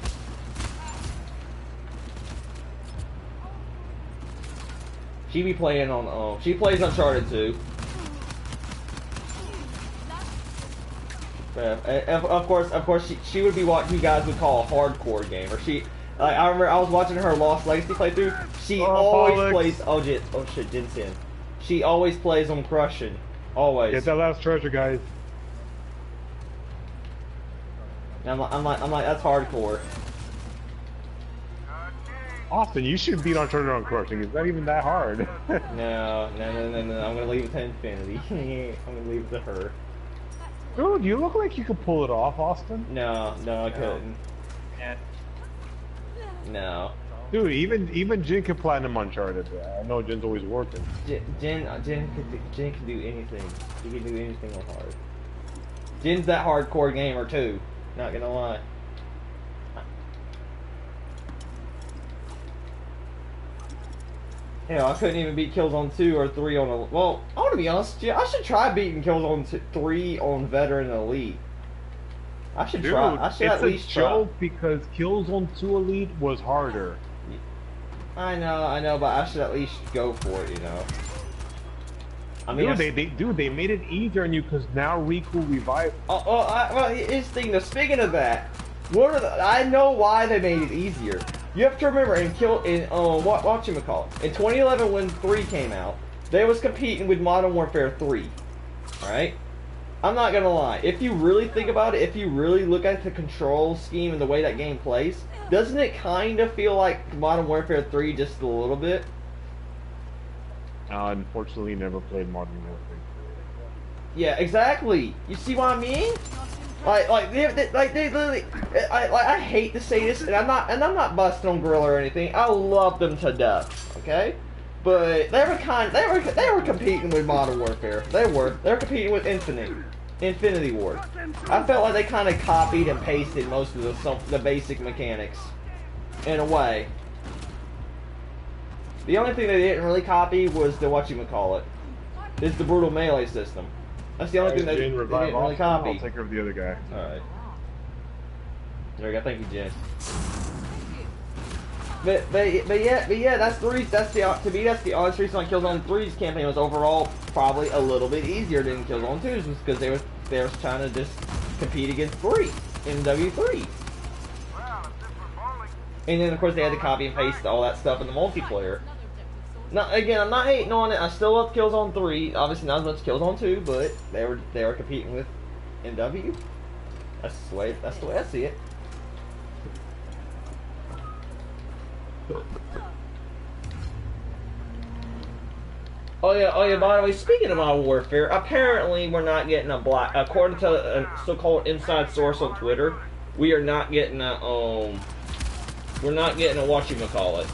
She be playing on she plays Uncharted 2. Of course, she would be what you guys would call a hardcore gamer. Like, I remember I was watching her Lost Legacy playthrough. She always plays. Oh shit, Jinsen. She always plays on crushing. Always. Get that last treasure, guys. And I'm like, that's hardcore. Austin, you should beat Uncharted on crushing. It's not even that hard. No. I'm gonna leave it to Infinity. I'm gonna leave it to her. Dude, you look like you could pull it off, Austin. No, I couldn't. And No. Dude, even Jin can platinum Uncharted. I know Jin's always working. Jin can do anything. He can do anything on hard. Jin's that hardcore gamer too. Not gonna lie. Hell, I couldn't even beat Killzone 2 or 3 on a... Well, I want to be honest, I should try beating Killzone 3 on Veteran Elite. I should try. I should at least try. It's a joke because Killzone 2 Elite was harder. I know, but I should at least go for it, you know. I mean, they made it easier on you because now Riku revived. Well, here's the thing. Now, speaking of that, I know why they made it easier. You have to remember in whatchamacallit, in 2011 when 3 came out, they was competing with Modern Warfare 3. Alright? I'm not gonna lie, if you really think about it, if you really look at the control scheme and the way that game plays, doesn't it kind of feel like Modern Warfare 3 just a little bit? Unfortunately, never played Modern Warfare. Yeah, exactly. You see what I mean? They literally. I hate to say this, and I'm not busting on Gorilla or anything. I love them to death, okay? But they were competing with Modern Warfare. They were competing with Infinity Ward. I felt like they kind of copied and pasted most of the basic mechanics, in a way. The only thing they didn't really copy was the whatchamacallit. It's the brutal melee system. That's the only thing they didn't really copy. I'll take care of the other guy. Alright. There we go, thank you, Jen. But yeah, that's to me that's the honest reason why Killzone 3's campaign was overall probably a little bit easier than Killzone 2's, was because they were trying to just compete against 3 in W3. And then of course they had to copy and paste all that stuff in the multiplayer. Now again, I'm not hating on it. I still love Killzone 3. Obviously not as much as Killzone 2, but they were competing with NW. That's the way I see it. Oh yeah. By the way, speaking of Modern Warfare, apparently we're not getting a black. According to a so-called inside source on Twitter, we are not getting a We're not getting a whatchamacallit.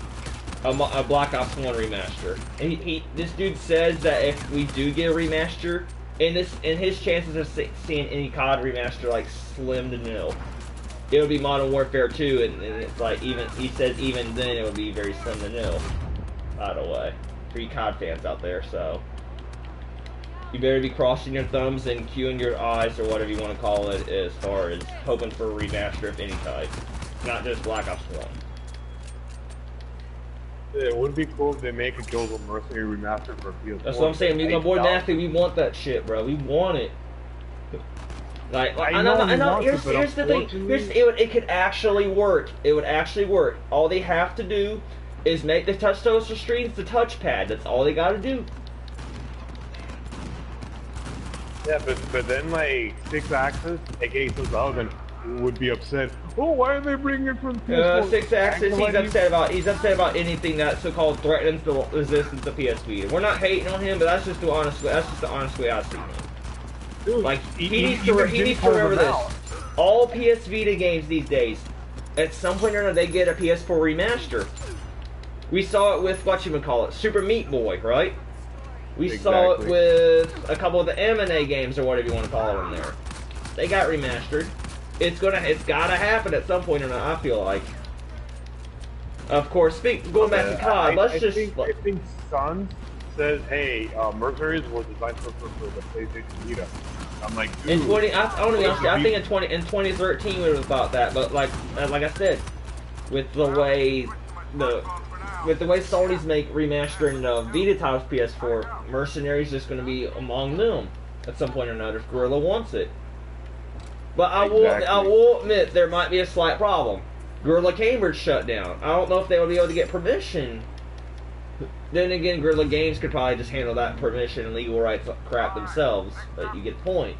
A Black Ops 1 remaster. And this dude says that if we do get a remaster, and his chances of seeing any COD remaster like slim to nil. It would be Modern Warfare 2, and it's like he says even then it would be very slim to nil. By the way, for you COD fans out there, so you better be crossing your thumbs and queuing your eyes or whatever you want to call it as far as hoping for a remaster of any type, not just Black Ops 1. It would be cool if they make a Killzone Mercenary remaster for PS4. That's what I'm saying. Me and my boy Nasty, we want that shit, bro. We want it. Like I know. Here's the thing. It could actually work. It would actually work. All they have to do is make the touch toaster screens the touchpad. That's all they got to do. Yeah, but then like 6-axis, aka 6,000, would be upset. Oh, why are they bringing it from PS4? 6-axis. He's upset about anything that so-called threatens the resistance of PS Vita. We're not hating on him, but that's just the honest way I see him. Dude, like he needs to remember this. All PS Vita games these days, at some point or another, they get a PS4 remaster. We saw it with whatchamacallit, Super Meat Boy, right? We saw it with a couple of the M&A games or whatever you want to call them there. They got remastered. It's gotta happen at some point or another, I feel like. Of course, going back to COD, I think Sun says, hey, Mercenaries was designed for the PlayStation Vita. I'm like, dude. I want to be honest, I think in 2013 we was about that, but like I said, with the way with the way Sony's make remastering Vita titles PS4, Mercenaries just going to be among them at some point or another if Guerrilla wants it. But I will admit there might be a slight problem. Guerrilla Cambridge shut down. I don't know if they will be able to get permission. Then again, Guerrilla Games could probably just handle that permission and legal rights crap themselves. But you get the point.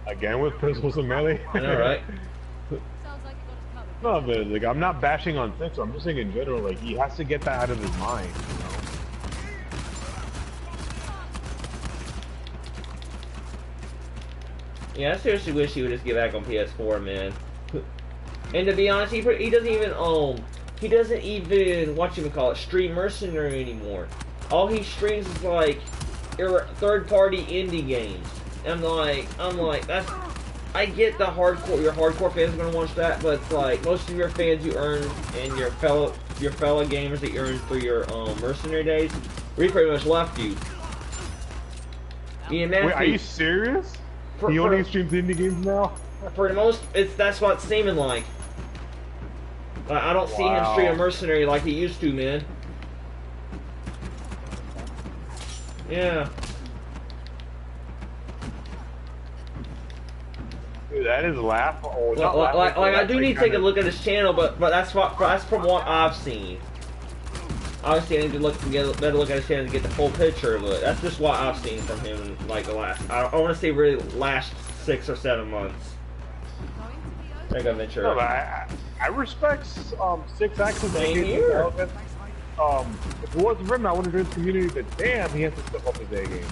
Again with Principles of Melee? I know, right? Sounds like you got us covered. No, but like I'm not bashing on Six. I'm just saying in general, like he has to get that out of his mind. You know? Yeah, I seriously wish he would just get back on PS4, man. And to be honest, he doesn't even stream Mercenary anymore. All he streams is like third-party indie games. I'm like, that's. I get the your hardcore fans are gonna watch that, but it's like most of your fans you earn and your fellow gamers that you earn through your Mercenary days, we pretty much left you. Wait, are you serious? He only streams indie games now? For the most, that's what it's seeming like. I don't see him stream a Mercenary like he used to, man. Yeah. Dude, that is laughable. Like I do need to take a look at his channel, but that's from what I've seen. Obviously, I need to get a better look at his channel to get the full picture of it. That's just what I've seen from him in like the last. I want to say really last 6 or 7 months. There you go, Ventura. No, but I respect Six Axis. Same here. If it wasn't for him, I wouldn't join the community. But damn, he has to step up his A game.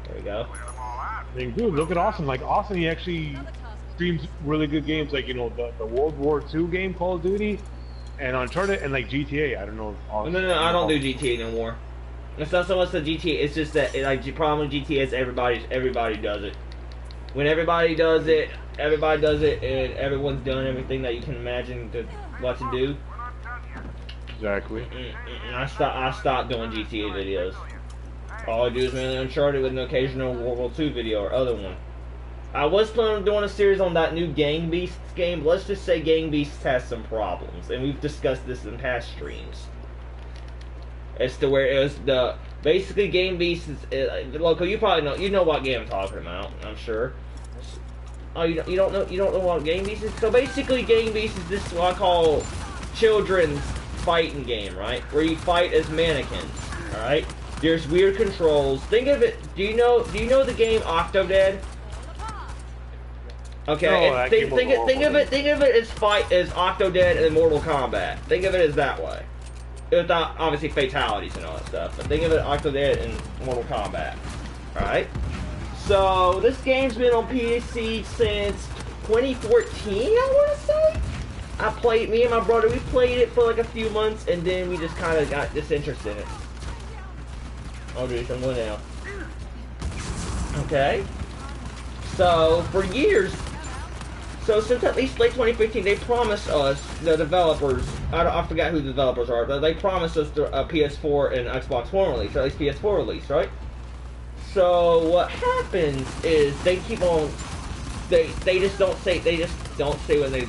There we go. I mean, dude, look at Austin. Like Austin, he actually streams really good games, like the World War II game, Call of Duty, and Uncharted, and like GTA. I don't know. No, I don't do GTA no more. It's not so much the GTA. It's just that like the problem with GTA is everybody does it. When everybody does it, and everyone's done everything that you can imagine what to do. Exactly. And I stopped doing GTA videos. All I do is mainly Uncharted with an occasional World War II video or other one. I was planning on doing a series on that new Gang Beasts game, but let's just say Gang Beasts has some problems, and we've discussed this in past streams. As to where it was basically Gang Beasts is Loco. You probably know what game I'm talking about. I'm sure. Oh, you don't know what Gang Beasts is? So basically, Gang Beasts is this what I call children's fighting game, right? Where you fight as mannequins. All right. There's weird controls. Think of it. Do you know the game Octodad? Okay. No, think of it as Octodad and Mortal Kombat. Think of it as that way. Without obviously fatalities and all that stuff. But think of it Octodad and Mortal Kombat. Alright? So this game's been on PC since 2014, I wanna say? Me and my brother, we played it for like a few months and then we just kinda got disinterested in it. Oh dude, I'm going now. Okay. So for years, since at least late 2015, they promised us, the developers, I forgot who the developers are, but they promised us a PS4 and Xbox One release, or at least PS4 release, right? So what happens is they keep on, they just don't say when they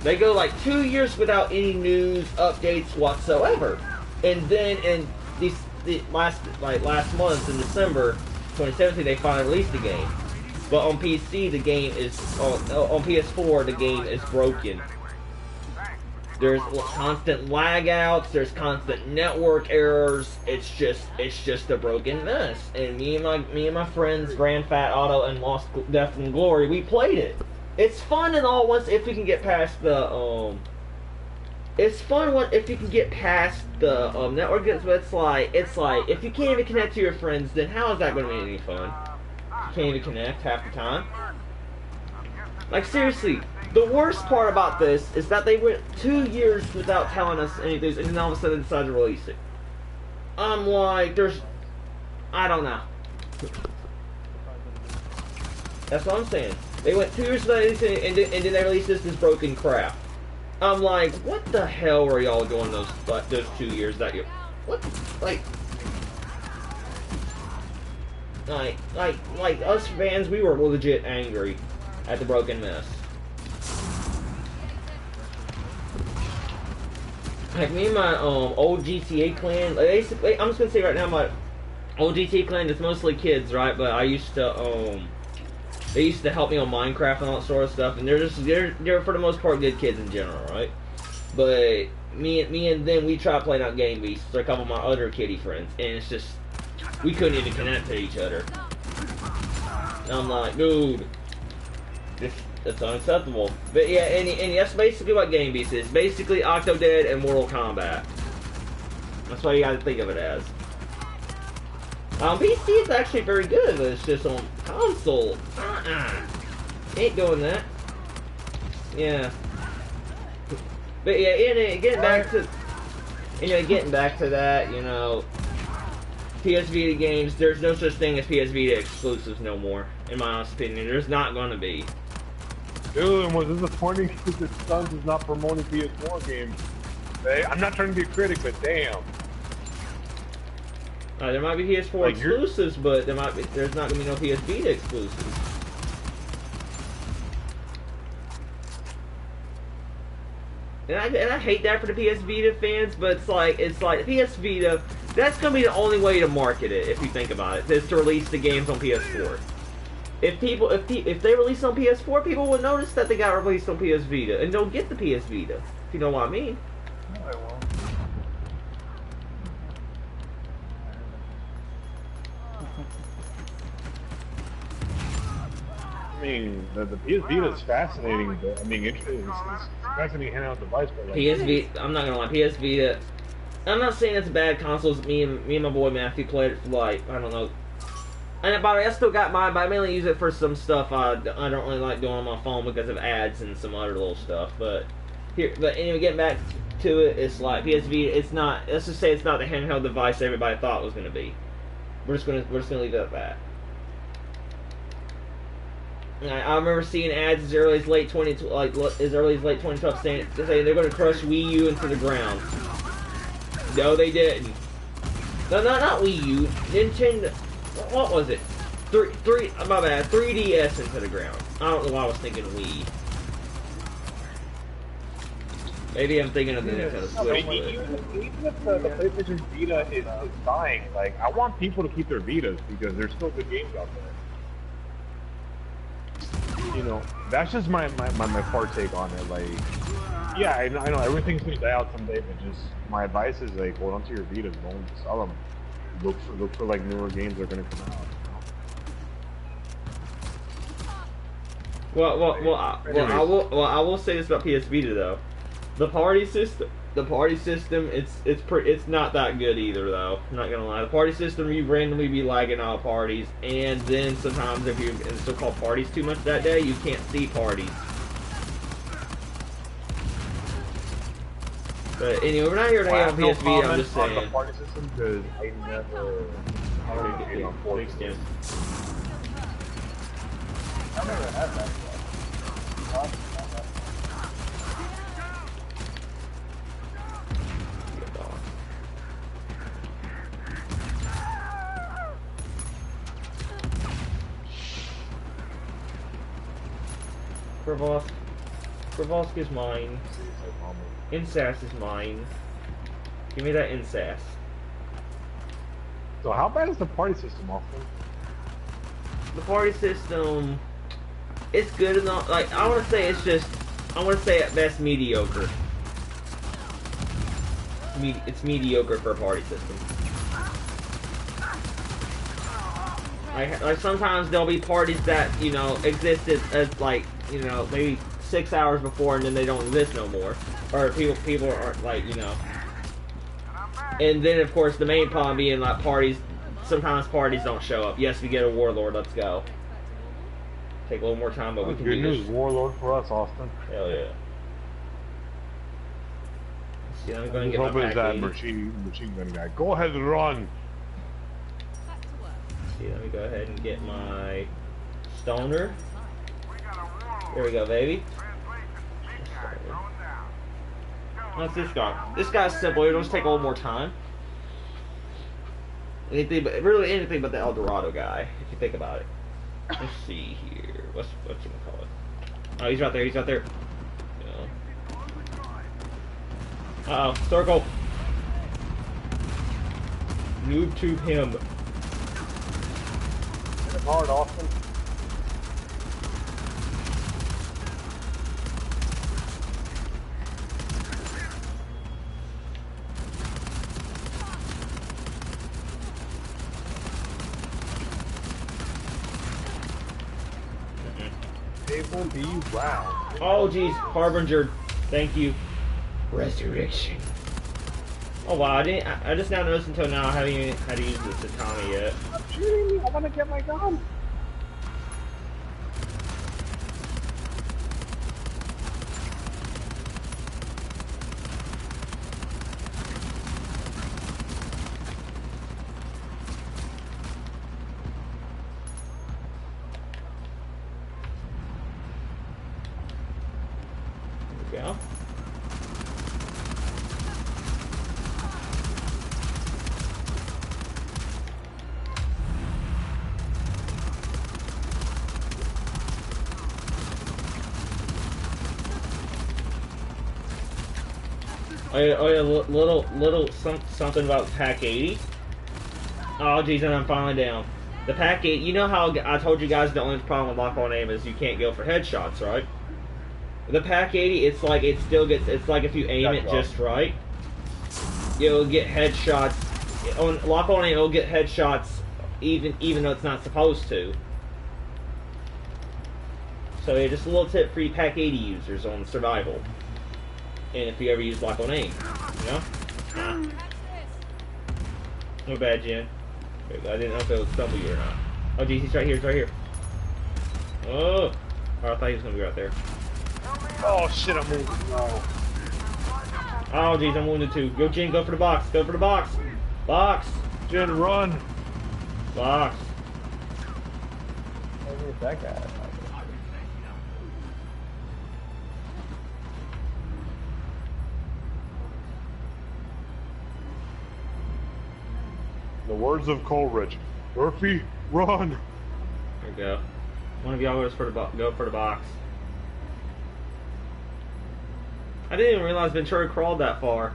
they go like 2 years without any news, updates whatsoever. And then in last month in December 2017, they finally released the game. But on PC, the game is on PS4. The game is broken. There's constant lag outs. There's constant network errors. It's just a broken mess. And me and my friends, Grand Fat Auto and Lost Death and Glory, we played it. It's fun and all once if we can get past the It's fun if you can get past the network. But it's like if you can't even connect to your friends, then how is that going to be any fun? Can't even connect half the time. Like seriously, the worst part about this is that they went 2 years without telling us anything, and then all of a sudden they decided to release it. I'm like, I don't know. That's what I'm saying. They went 2 years without anything, and then they released this broken crap. I'm like, what the hell were y'all doing those 2 years that you? What like us fans, we were legit angry at the broken mess. Like me and my old GTA clan, like, basically, I'm just gonna say right now, my old GTA clan is mostly kids, right? But I used to they used to help me on Minecraft and all that sort of stuff, and they're for the most part good kids in general, right? But me and them, we tried playing out Game Beasts for a couple of my other kitty friends, and it's just we couldn't even connect to each other. And I'm like, dude, that's unacceptable. But yeah, and that's basically what Game Beasts is. Basically Octodad and Mortal Kombat. That's what you gotta think of it as. PC is actually very good, but it's just on console. Ain't doing that. Yeah. But yeah, and getting back to, getting back to that, PS Vita games, there's no such thing as PS Vita exclusives no more, in my honest opinion. There's not gonna be. Dude, and what's disappointing is that Sons is not promoting PS4 games. I'm not trying to be a critic, but damn. There might be PS4 exclusives, but there's not gonna be no PS Vita exclusives. And I hate that for the PS Vita fans, but it's like PS Vita. That's gonna be the only way to market it if you think about it, is to release the games on PS4. If they release on PS4, people will notice that they got released on PS Vita, and they'll get the PS Vita. If you know what I mean. No, I won't. I mean, the PS Vita is fascinating, but I mean, it's fascinating handheld device. But like, PS Vita, I'm not gonna lie, PS Vita. I'm not saying it's a bad console. Me and my boy Matthew played it for like, I don't know. And by the way, I still got mine, but I mainly use it for some stuff I don't really like doing on my phone because of ads and some other little stuff. But anyway, getting back to it, it's like PS Vita. It's not. Let's just say it's not the handheld device everybody thought it was gonna be. We're just gonna leave it at that. I remember seeing ads as early as late 2012 saying they're going to crush Wii U into the ground. No, they didn't. No, not Wii U. Nintendo. What was it? My bad. 3DS into the ground. I don't know why I was thinking Wii. Maybe I'm thinking of the Nintendo Switch. Even if the PlayStation Vita is dying, like I want people to keep their Vitas because there's still good games out there. That's just my partake on it. Like, yeah, I know everything's gonna die out someday, but just my advice is like, hold on to your Vitas, don't sell them. Look for like newer games that are gonna come out. I will say this about PS Vita though. The party system, it's not that good either though. I'm not gonna lie. The party system, you randomly be lagging out parties, and then sometimes if you're in so-called parties too much that day, you can't see parties. But anyway, we're not here to hate on PS Vita. I'm just saying. On the party system because I never get on board. I never had that. Kravosk is mine. Incest is mine. Give me that incest. So how bad is the party system, Austin? The party system, it's good enough. Like I want to say at best mediocre. It's mediocre for a party system. Like sometimes there'll be parties that existed as like maybe 6 hours before, and then they don't exist no more, or people aren't like And then of course the main problem being like parties. Sometimes parties don't show up. Yes, we get a warlord. Let's go. Take a little more time, but we can good do news. this. Warlord for us, Austin. Hell yeah. See, I'm going to get hope my it's that machine gun guy. Go ahead and run. See, let me go ahead and get my stoner. There we go, baby. That's this guy. This guy's simple. It'll just take a little more time. Anything but the El Dorado guy, if you think about it. Let's see here. What's you gonna call it? Oh, he's right there. He's right there. Yeah. Uh-oh, circle. Noob tube him. Hit him hard, Austin. Table B, wow. Oh, geez, Harbinger. Thank you. Resurrection. Oh wow, I just now noticed until now I haven't even had to use this Tommy yet. Stop shooting me! I want to get my gun. There we go. Oh yeah, little something about Pack 80. Oh geez, and I'm finally down. The Pack 80, you know how I told you guys the only problem with lock-on aim is you can't go for headshots, right? The Pack 80, it's like it still gets, it's like if you aim it just right, it'll get headshots. On lock-on aim, it'll get headshots even though it's not supposed to. So yeah, just a little tip for you Pack 80 users on survival. And if you ever use lock on aim, you know? No bad, Jen. I didn't know if it was W or not. Oh, geez, he's right here, he's right here. Oh! Oh, I thought he was gonna be right there. Oh shit, I'm moving. No. Oh, geez, I'm wounded too. Go, Jen, go for the box. Go for the box. Box. Jen, run. Box. Where's that guy? The words of Coleridge. Murphy, run. There we go. One of y'all goes for the go for the box. I didn't even realize Ventura crawled that far.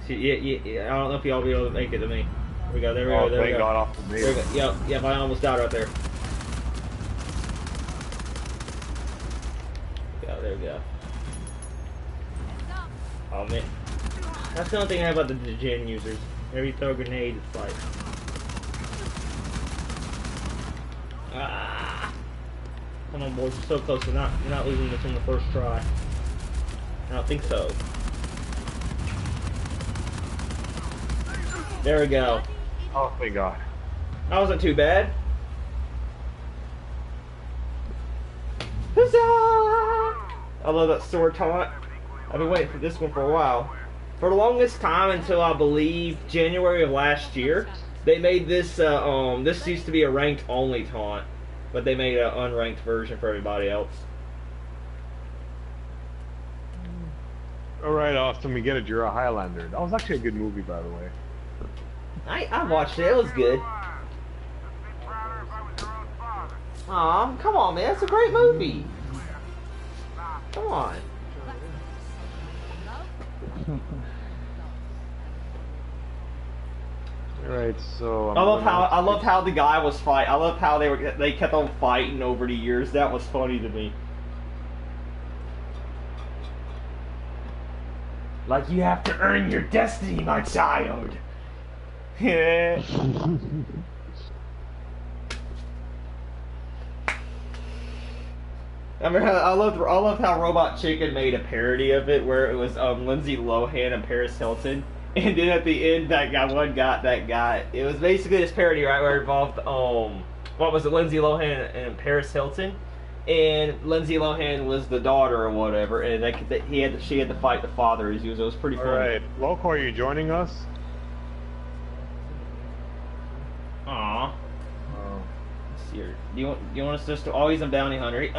See, yeah, I don't know if y'all will be able to make it to me. There we go, there we go, there we thank go. God off the There we go. Yep, I almost died right there. Yeah, there we go. Oh man. That's the only thing I have about the gen users. Every throw a grenade, it's like... Ah! Come on, boys, we're so close. We're not losing this on the first try. I don't think so. There we go. Oh, thank God. That wasn't too bad. Huzzah! I love that sword taunt. I've been waiting for this one for a while. For the longest time, until I believe January of last year, they made this, this used to be a ranked only taunt, but they made an unranked version for everybody else. Alright, Austin, we get it. You're a Highlander. That was actually a good movie, by the way. I watched it. It was good. Aw, come on, man. It's a great movie. Come on. Alright, so I love how the guy was fight. I love how they kept on fighting over the years. That was funny to me. Like you have to earn your destiny, my child. Yeah. I loved how Robot Chicken made a parody of it, where it was Lindsay Lohan and Paris Hilton, and then at the end that guy. It was basically this parody, right, where it involved what was it, Lindsay Lohan and Paris Hilton, and Lindsay Lohan was the daughter or whatever, and she had to fight the father. It was pretty funny. All right, Loco, are you joining us? Aww. Let's see here. Do you want us just to? Oh, he's a bounty hunter.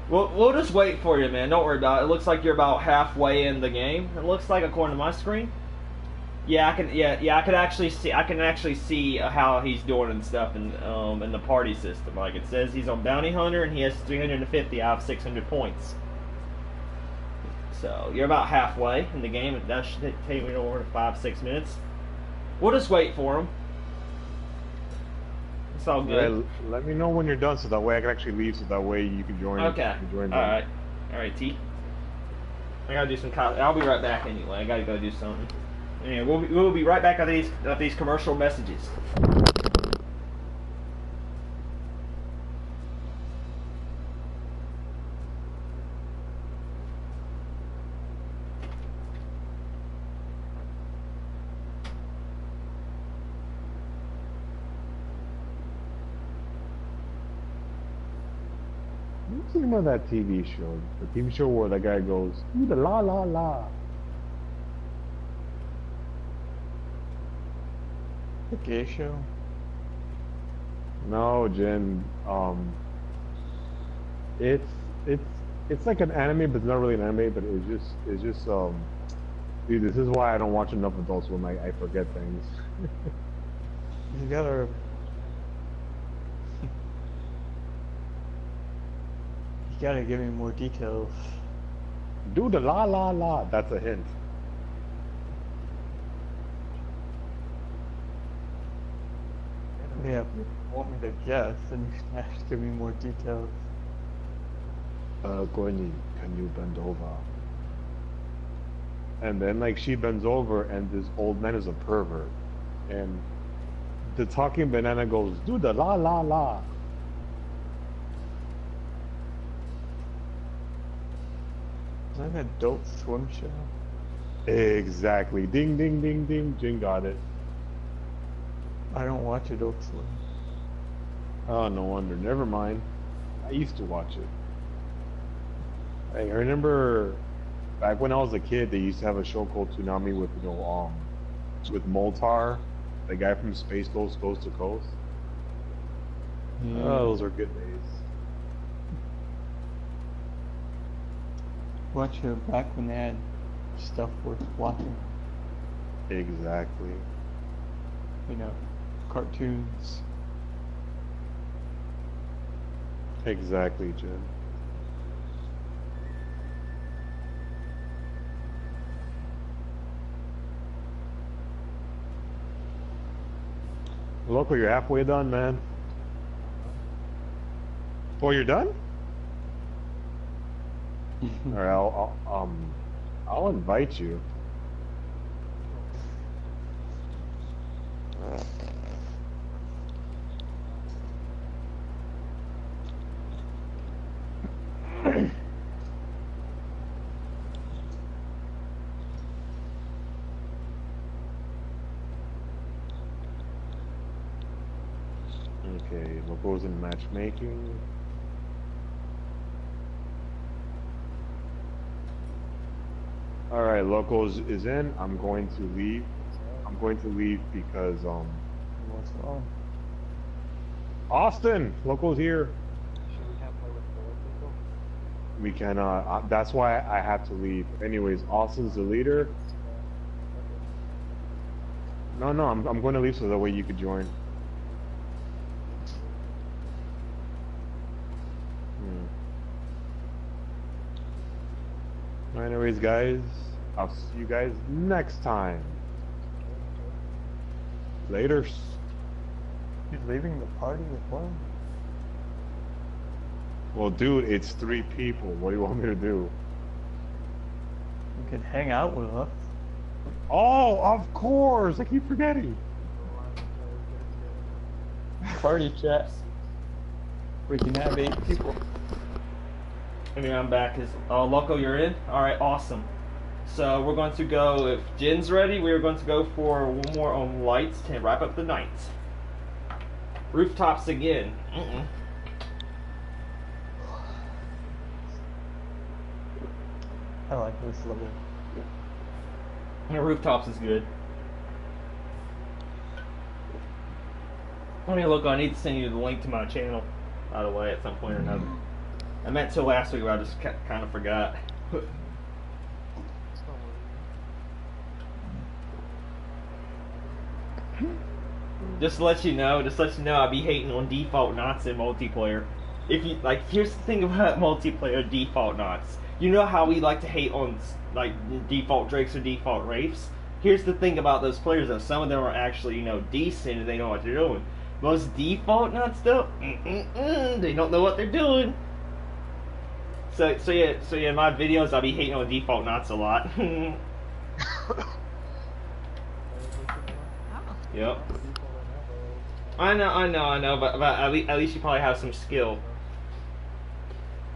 We'll just wait for you, man. Don't worry about it. It looks like you're about halfway in the game. It looks like, according to my screen. Yeah, I can. Yeah, I can actually see how he's doing and stuff in the party system. Like it says, he's on bounty hunter and he has 350 out of 600 points. So you're about halfway in the game, and that should take me over 5-6 minutes. We'll just wait for him. It's all good. Alright, let me know when you're done so that way I can actually leave so that way you can join. Okay. You can join Alright. Alright, T. I gotta do some. I'll be right back anyway. I gotta go do something. Anyway, we'll be right back after these commercial messages. What's the name of that TV show? The TV show where that guy goes, ooh, the la la la. The gay show? No, Jen. It's like an anime, but it's not really an anime. But it's just dude, this is why I don't watch enough Adult Swim. I forget things. You gotta. You gotta give me more details. Do the la la la. That's a hint. Yeah, if you want me to guess, then you have to give me more details. Gwenny, can you bend over? And then like she bends over, and this old man is a pervert, and the talking banana goes, do the la la la. Is that an Adult Swim show? Exactly. Ding ding ding ding. Jin got it. I don't watch Adult Swim. Oh, no wonder. Never mind. I used to watch it. Hey, I remember back when I was a kid, they used to have a show called Toonami with with Moltar, the guy from Space Ghost Coast to Coast. Yeah. Oh, those are good days. Watch it back when they had stuff worth watching. Exactly. You know, cartoons. Exactly, Jen. Loco, you're halfway done, man. Oh, you're done? All right, I'll invite you. Okay, Loco's in matchmaking. Alright, Locos is in. I'm going to leave. I'm going to leave because, What's wrong? Austin! Loco's here. Should we have play with 4 people? We cannot. That's why I have to leave. Anyways, Austin's the leader. No, I'm going to leave so that way you could join. Anyways, guys, I'll see you guys next time. Later. He's leaving the party with one? Well, dude, it's 3 people. What do you want me to do? You can hang out with us. Oh, of course! I keep forgetting. Party chat. We can have 8 people. Anyway, I'm back. Loco, you're in? Alright, awesome. So we're going to go, if Jin's ready, we're going to go for one more on lights to wrap up the night. Rooftops again. I like this level. Yeah, rooftops is good. Loco, I need to send you the link to my channel, by the way, at some point or another. I meant to last week, but I just kind of forgot. Just to let you know, I be hating on default knots in multiplayer. If you here's the thing about multiplayer default knots: You know how we like to hate on like default Drakes or default Wraiths? Here's the thing about those players though, some of them are actually, you know, decent and they know what they're doing. Most default nuts though, they don't know what they're doing. So yeah, in my videos I'll be hating on default nuts a lot. Yep. I know, but at least you probably have some skill.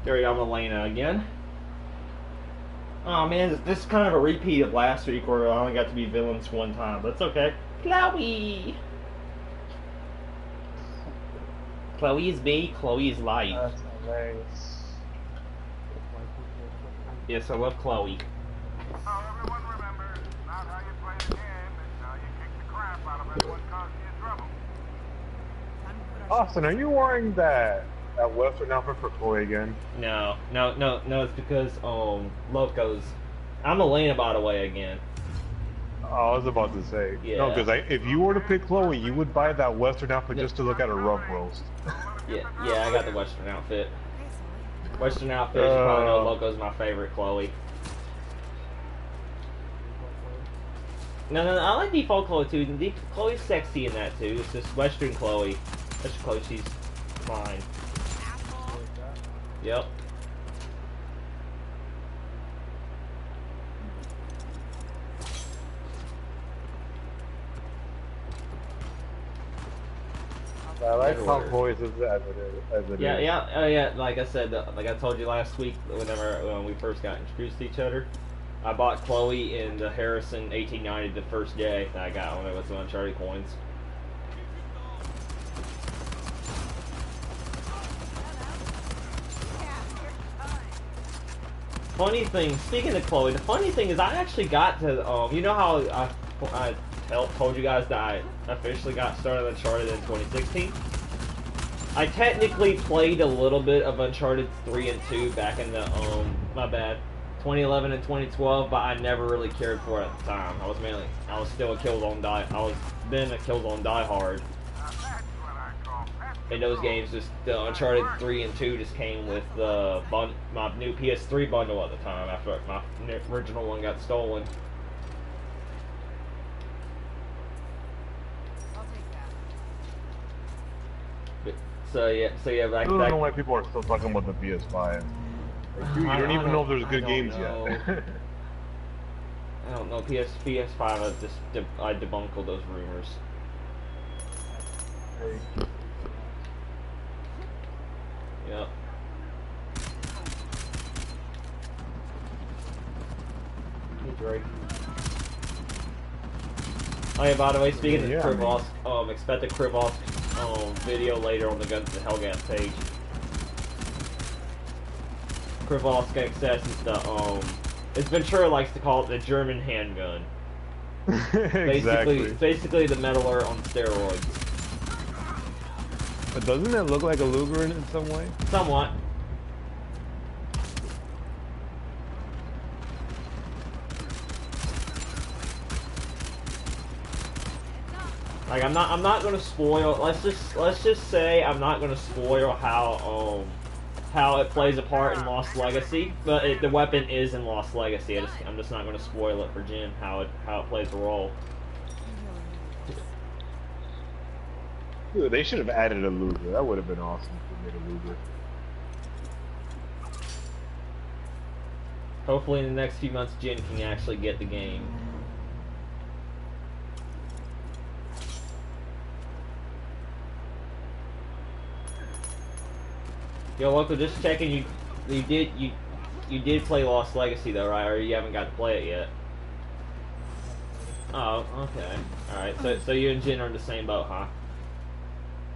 There we go, I'm Elena again. Oh man, this is kind of a repeat of last week where I only got to be villains one time, but it's okay. Chloe! Chloe is me, Chloe is life. That's hilarious. Yes, I love Chloe. Oh, everyone remember, it's not how you play the game, it's how you kick the crap out of everyone causing you trouble. Austin, are you wearing that Western outfit for Chloe again? No, it's because, Locos. I'm Elena, by the way, again. I was about to say. Yeah. No, because if you were to pick Chloe, you would buy that Western outfit just to look at her rub roast. Yeah, I got the Western outfit. Western outfit, you probably know Loco's my favorite Chloe. No, I like default Chloe too. Chloe's sexy in that too. It's just Western Chloe. Western Chloe, she's fine. Yep. I like how Chloe's is as it is. Yeah. Like I said, like I told you last week, when we first got introduced to each other, I bought Chloe in the Harrison 1890 the first day that I got one with some Uncharted coins. Funny thing, speaking of Chloe, the funny thing is I actually got to, you know how I told you guys that I officially got started on Uncharted in 2016? I technically played a little bit of Uncharted 3 and 2 back in the, 2011 and 2012, but I never really cared for it at the time. I was still a Killzone diehard. In those games, just the Uncharted 3 and 2 just came with my new PS3 bundle at the time after my original one got stolen. I'll take that. So yeah, I don't know why people are still talking about the PS5. Like, you don't even know if there's good games yet. I don't know. PS5. I debunked all those rumors. Yep. Hey Drake. Oh yeah, by the way, speaking of Krivos, expect a Krivos video later on the Guns to Hellgas page. Krivos accesses the as Ventura likes to call it, the German handgun. Exactly. Basically the Metalor on steroids. But doesn't it look like a Luger in some way? Somewhat. Like I'm not gonna spoil. Let's just say I'm not gonna spoil how it plays a part in Lost Legacy, but the weapon is in Lost Legacy. I'm just not gonna spoil it for Jin how it plays a role. Dude, they should have added a Luger. That would have been awesome if they made a Luger. Hopefully in the next few months Jin can actually get the game. Yo, Loco, just checking you did play Lost Legacy though, right? Or you haven't got to play it yet? Oh, okay. Alright, so you and Jin are in the same boat, huh?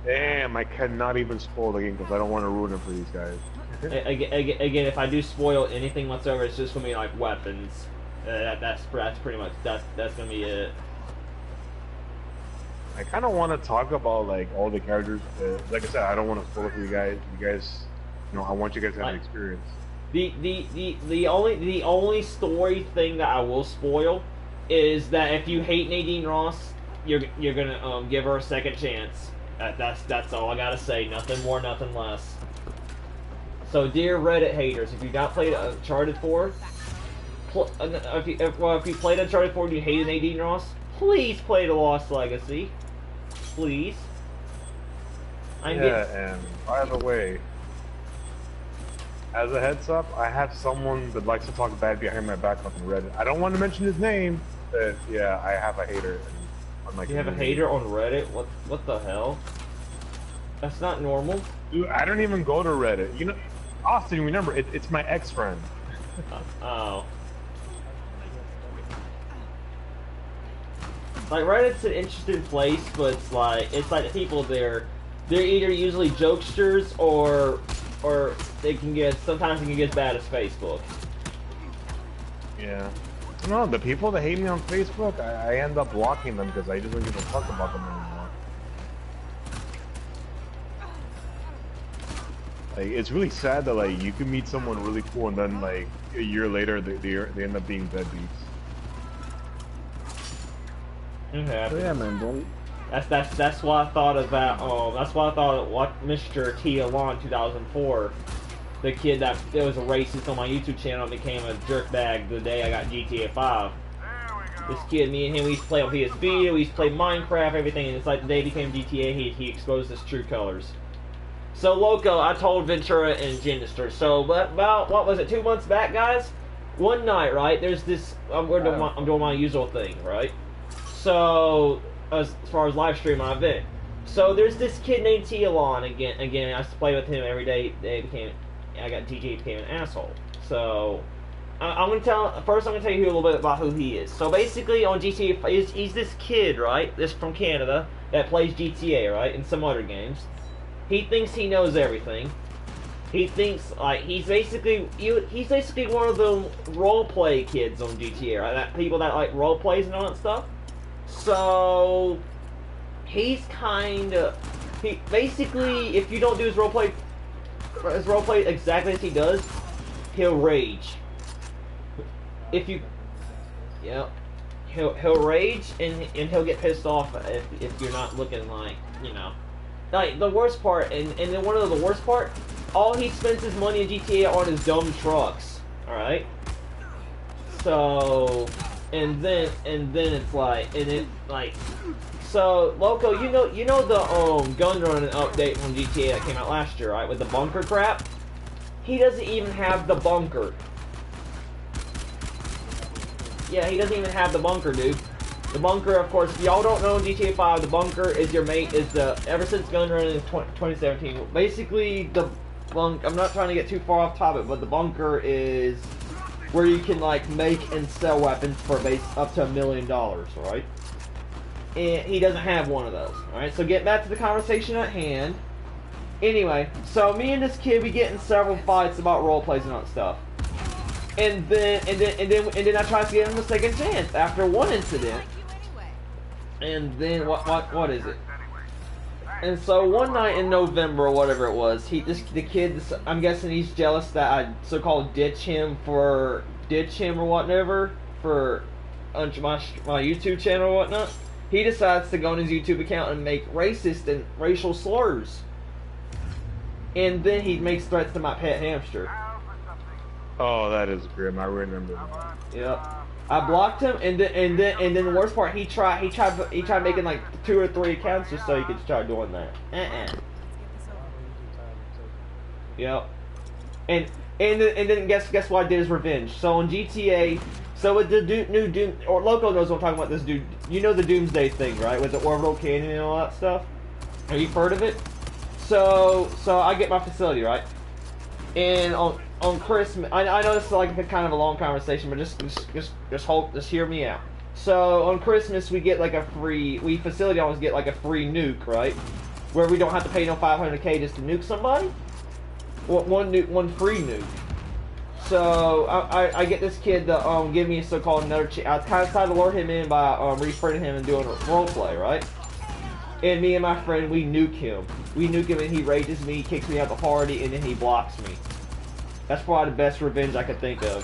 Damn, I cannot even spoil the game because I don't want to ruin it for these guys. Again, if I do spoil anything whatsoever, it's just gonna be like weapons. That's pretty much that's gonna be it. I kind of want to talk about like all the characters. Like I said, I don't want to spoil it for you guys. You guys, you know, I want you guys to have an experience. The only story thing that I will spoil is that if you hate Nadine Ross, you're gonna give her a second chance. That's all I gotta say. Nothing more, nothing less. So, dear Reddit haters, if you've not played Uncharted 4, if you played Uncharted 4 and you hated Nadine Ross, please play The Lost Legacy. Please. And by the way, as a heads up, I have someone that likes to talk bad behind my back on Reddit. I don't want to mention his name, but yeah, I have a hater. On my You have a hater on Reddit? What the hell? That's not normal. Dude, I don't even go to Reddit. You know, Austin, remember, it's my ex-friend. Oh. Like, Reddit's an interesting place, but it's like the people there, they're either usually jokesters or they can get, sometimes it can get as bad as Facebook. Yeah. No, the people that hate me on Facebook, I end up blocking them because I just don't give a fuck about them anymore. Like, it's really sad that, like, you can meet someone really cool and then, like, a year later they end up being deadbeats. Okay. Yeah, man, don't. That's what I thought about. That's what I thought. What Mr. T. Alon 2004, the kid that was a racist on my YouTube channel and became a jerkbag the day I got GTA 5. This kid, me and him, we used to play on PSV, we used to play Minecraft, everything, and it's like the day he became GTA, he exposed his true colors. So, Loco, I told Ventura and Genister. So, about, what was it, 2 months back, guys? One night, right, there's this, I'm doing my usual thing, right? So, as far as live stream my event. So, there's this kid named T. Alon, again, I used to play with him every day, I got GTA, became an asshole. So, I'm gonna tell you a little bit about who he is. So basically, on GTA, he's this kid, right? This from Canada that plays GTA, right, and some other games. He thinks he knows everything. He thinks like he's basically one of the role play kids on GTA, right? That people that like role plays and all that stuff. So he's basically, if you don't do his role play exactly as he does, he'll rage. He'll rage and he'll get pissed off if you're not looking like, you know. Like, the worst part, and then one of the worst part, all he spends his money in GTA on is dumb trucks. Alright? So, and then it's like, so, Loco, you know the gun running update from GTA that came out last year, right? With the bunker crap? He doesn't even have the bunker. Yeah, he doesn't even have the bunker, dude. The bunker, of course, if y'all don't know GTA 5, the bunker is ever since gun running in 2017, basically, I'm not trying to get too far off topic, but the bunker is where you can, like, make and sell weapons for up to $1 million, right? And he doesn't have one of those, alright? So get back to the conversation at hand. Anyway, so me and this kid, we get in several fights about role plays and all that stuff. And then I tried to give him a second chance after one incident. And then what is it? And so one night in November or whatever it was, the kid, I'm guessing he's jealous that I so-called ditch him or whatever for my YouTube channel or whatnot. He decides to go on his YouTube account and make racist and racial slurs. And then he makes threats to my pet hamster. Oh, that is grim. I remember that. Yep. I blocked him, and then the worst part, he tried making like 2 or 3 accounts just so he could start doing that. Yep. And then guess what I did his revenge. So on GTA, so with the new Doom, or Loco knows what I'm talking about. This dude, you know the Doomsday thing, right? With the orbital cannon and all that stuff. Have you heard of it? So I get my facility, right? And on Christmas, I know this is like kind of a long conversation, but just hear me out. So on Christmas we get like facility always get like a free nuke, right? Where we don't have to pay no $500K just to nuke somebody. One free nuke. So I get this kid to give me a so-called another I kind of tried to lure him in by refriending him and doing a roleplay, right? And me and my friend, we nuke him. We nuke him and he rages me, kicks me out the party, and then he blocks me. That's probably the best revenge I could think of.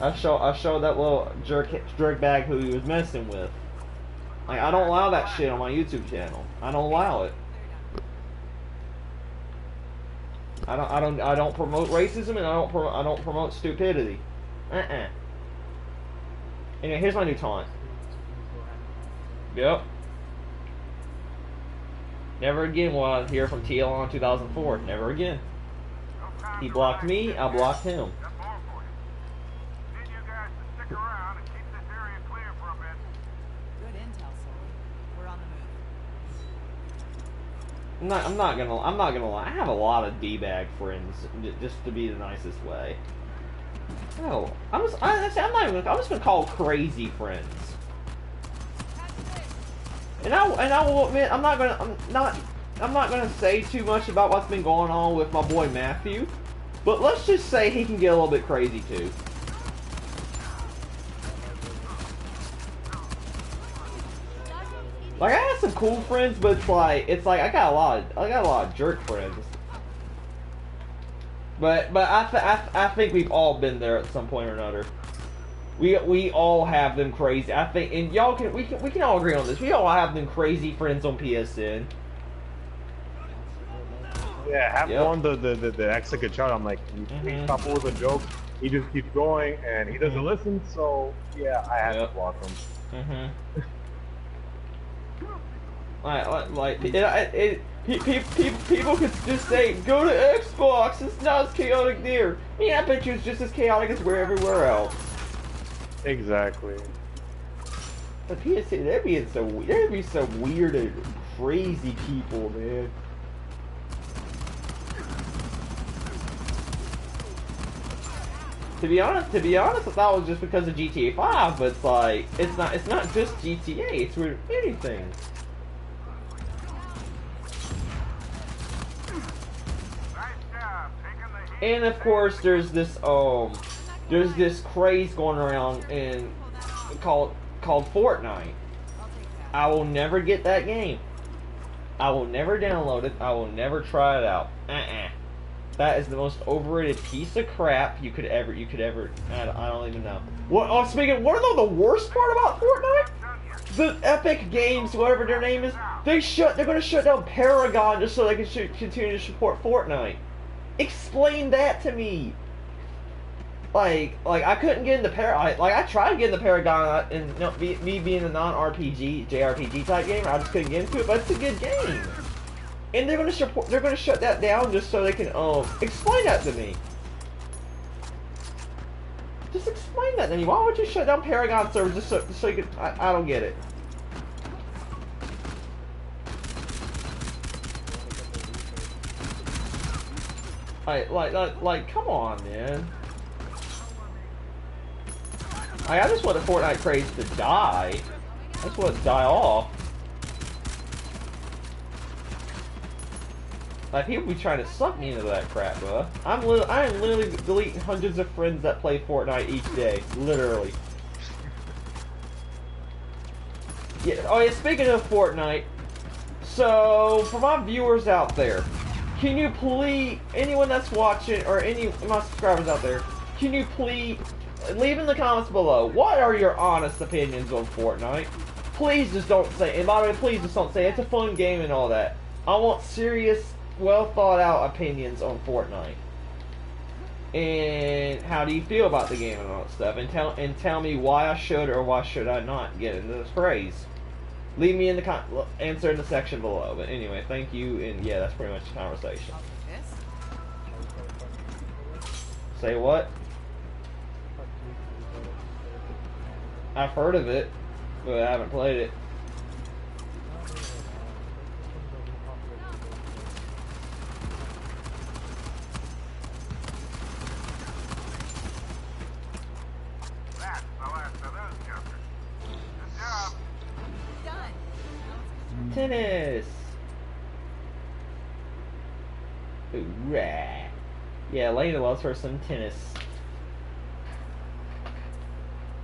I show that little jerk bag who he was messing with. Like, I don't allow that shit on my YouTube channel. I don't allow it. I don't promote racism, and I don't promote stupidity. Anyway, here's my new taunt. Yep. Never again will I hear from TL on 2004. Never again. He blocked me, I blocked him. Got more for you. Need you guys to stick around and keep this area clear for a bit. Good intel, Sully. We're on the move. I'm not gonna lie. I have a lot of D-bag friends, just to be the nicest way. Oh, I'm just gonna call crazy friends. And I will admit, I'm not gonna say too much about what's been going on with my boy Matthew, but let's just say he can get a little bit crazy too. Like, I have some cool friends, but it's like I got a lot of jerk friends. But I think we've all been there at some point or another. We all have them crazy. I think, and y'all we can all agree on this. We all have them crazy friends on PSN. Yeah, have one the ex like a child. I'm like, can you stop with a joke? He just keeps going and he doesn't listen. So yeah, I have to block him. People could just say, go to Xbox, it's not as chaotic there. Yeah, I bet you it's just as chaotic as we're everywhere else. Exactly. But PSN, there'd be some weird and crazy people, man. To be honest, I thought it was just because of GTA 5, but it's like, it's not just GTA, it's with anything. And of course, there's this craze going around called Fortnite. I will never get that game. I will never download it. I will never try it out. That is the most overrated piece of crap you could ever. I don't even know. What? Oh, speaking. What are the worst part about Fortnite? The Epic Games, whatever their name is, they're going to shut down Paragon just so they can continue to support Fortnite. Explain that to me. Like I couldn't get into I tried getting the Paragon, and me being a non-RPG, JRPG type gamer, I just couldn't get into it. But it's a good game, and they're gonna shut that down just so they can explain that to me. Just explain that to me. Why would you shut down Paragon servers just so you could? I don't get it. Like, come on, man. I just want the Fortnite craze to die. I just want it to die off. Like, people be trying to suck me into that crap, bro. I am literally deleting hundreds of friends that play Fortnite each day. Literally. Yeah. Oh yeah. Speaking of Fortnite, so for my viewers out there, can you please, anyone that's watching, or any of my subscribers out there, can you please leave in the comments below, what are your honest opinions on Fortnite? Please just don't say, and by the way, please just don't say, it's a fun game and all that. I want serious, well thought out opinions on Fortnite. And how do you feel about the game and all that stuff? And tell me why I should or why should I not get into this craze. Leave me in the answer in the section below. But anyway, thank you, and yeah, that's pretty much the conversation. Say what? I've heard of it, but I haven't played it. That's the last of those jumpers. Good job. Tennis! Hoorah! Yeah, Elena loves her some tennis.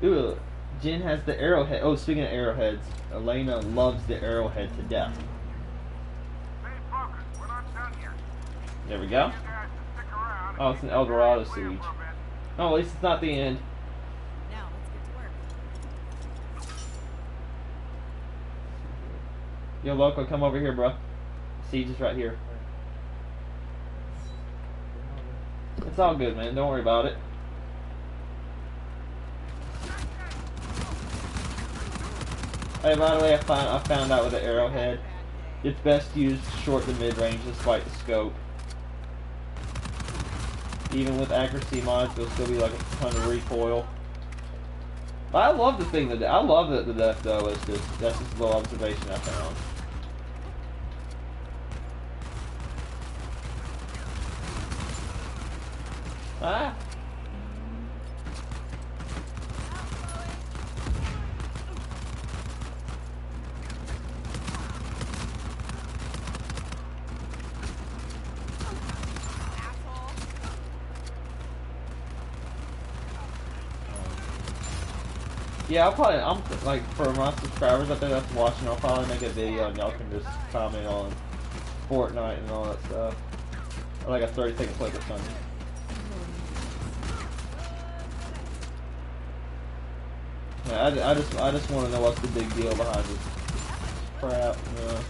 Ooh, Jen has the arrowhead. Oh, speaking of arrowheads, Elena loves the arrowhead to death. Stay focused. We're not done yet. There we go. You guys to stick around and Oh, it's keep an El this area Dorado clear siege. for a bit. Oh, at least it's not the end. Now, let's get to work. Yo, Loco, come over here, bro. Siege is right here. It's all good, man. Don't worry about it. Hey, by the way, I found out with the arrowhead, it's best used short to mid-range despite the scope. Even with accuracy mods, there'll still be like a ton of recoil. But I love the thing that I love the death though. That's just a little observation I found. Ah. Yeah, I'm like, for my subscribers out there that's watching, I'll probably make a video and y'all can just comment on Fortnite and all that stuff. Or like a 30-second clip or something. Yeah, I just want to know what's the big deal behind this crap, you know.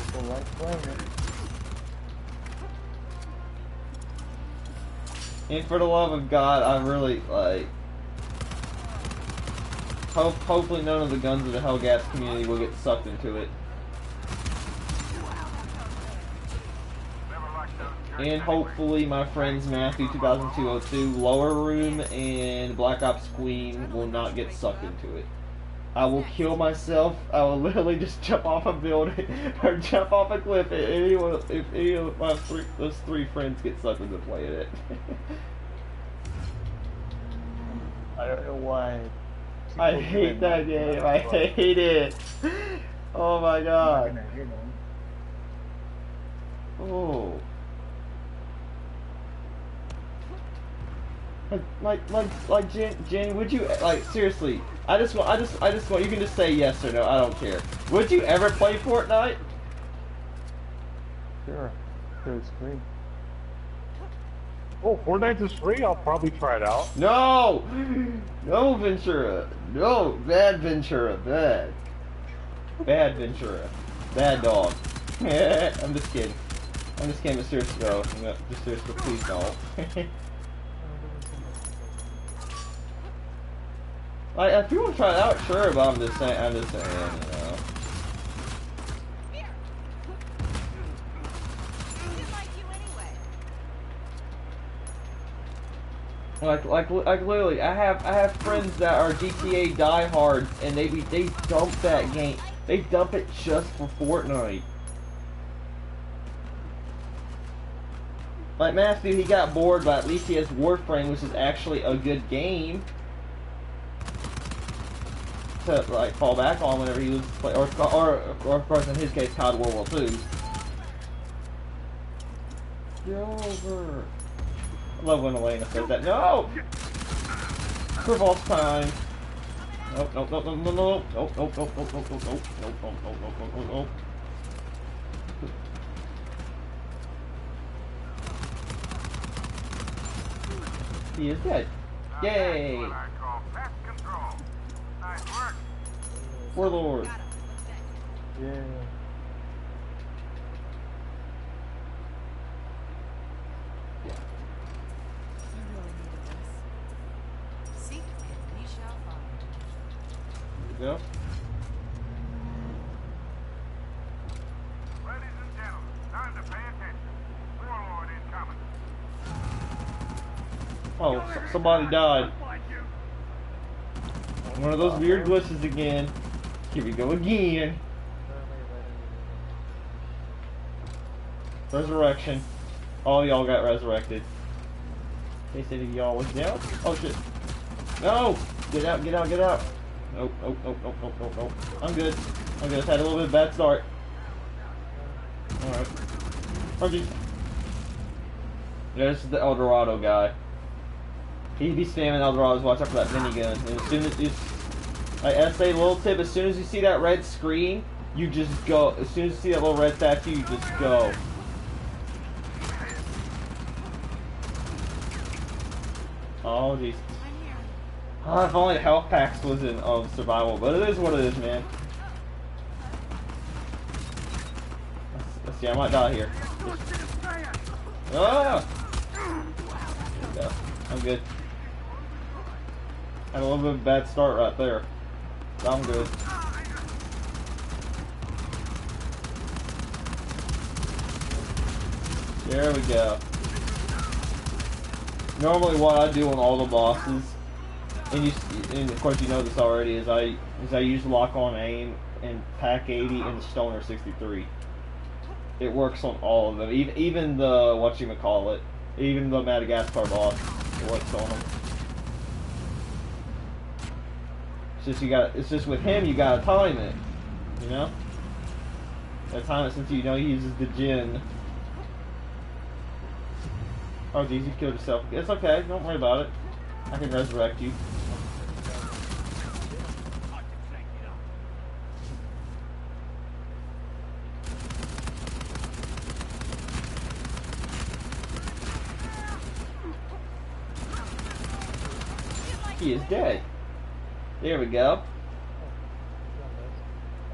People like playing it. And for the love of God, I really, like, hopefully none of the Guns of the Hellgas community will get sucked into it. And hopefully my friends Matthew 200202, Lower Room, and Black Ops Queen will not get sucked into it. I will kill myself. I will literally just jump off a building or jump off a cliff if any of my those three friends get sucked into playing it. I don't know why. I hate that game. I hate it. Oh my god. Oh. Like Jenny, would you, like, seriously? I just want. You can just say yes or no. I don't care. Would you ever play Fortnite? Sure. It's free. Oh, Fortnite is free? I'll probably try it out. No! No, Ventura. No, bad Ventura. Bad. Bad Ventura. Bad dog. I'm just kidding. I'm just kidding, but seriously though. Just seriously, please don't. Like, if you want to try it out, sure, but I'm just saying, you know. Like literally, I have friends that are GTA diehards, and they dump that game. They dump it just for Fortnite. Like Matthew, he got bored, but at least he has Warframe, which is actually a good game to like fall back on whenever he was play, or of course in his case, COD World War II. Get over. I love when Elena says that. No! Revolve time. Nope, nope, nope, nope, nope, nope, nope, nope, nope, nope, nope, nope, nope, nope, nope, nope, nope, nope, nope. He is dead. Yay! What I call pest control. Nice work. Warlord. Yeah. You really needed this. Seek and ye shall find. There you go. Ladies and gentlemen, time to pay attention. Warlord incoming. Oh, somebody died. One of those weird glitches again. Here we go again. Resurrection. All y'all got resurrected. In case any of y'all was down. Oh shit. No! Get out, get out, get out. Nope, nope, nope, nope, nope, nope, nope. I'm good. I'm good. Had a little bit of a bad start. Alright. RG. Yeah, this is the El Dorado guy. He'd be spamming El Dorados, watch out for that minigun. And as soon as you, like SA little tip, as soon as you see that red screen, you just go. As soon as you see that little red statue, you just go. Oh jeez. Oh, if only health packs was in survival, but it is what it is, man. Let's see, I might die here. Ah! Yeah, I'm good. Had a little bit of a bad start right there. But I'm good. There we go. Normally what I do on all the bosses, and of course you know this already, is I use lock on aim and pack 80 and the stoner 63. It works on all of them, even the whatchamacallit, even the Madagascar boss, it works on them. It's just with him you gotta time it, you know. That time it since you know he uses the gin. Oh geez, you killed yourself. It's okay, don't worry about it. I can resurrect you. He is dead. There we go.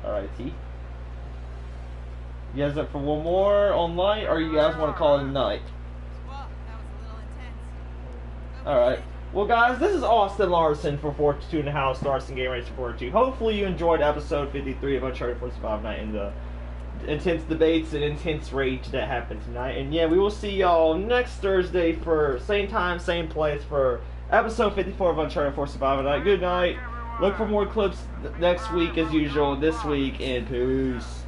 Alrighty. You guys up for one more online, or you guys want to call it a night? Well, that was a little intense. Alright. Well, guys, this is Austin Larson for 42 and a half Stars and Game Race 42. Hopefully you enjoyed episode 53 of Uncharted 4 Survival Night and the intense debates and intense rage that happened tonight. And yeah, we will see y'all next Thursday for same time, same place for episode 54 of Uncharted 4 Survival Night. Good night. Look for more clips next week as usual, this week, and peace.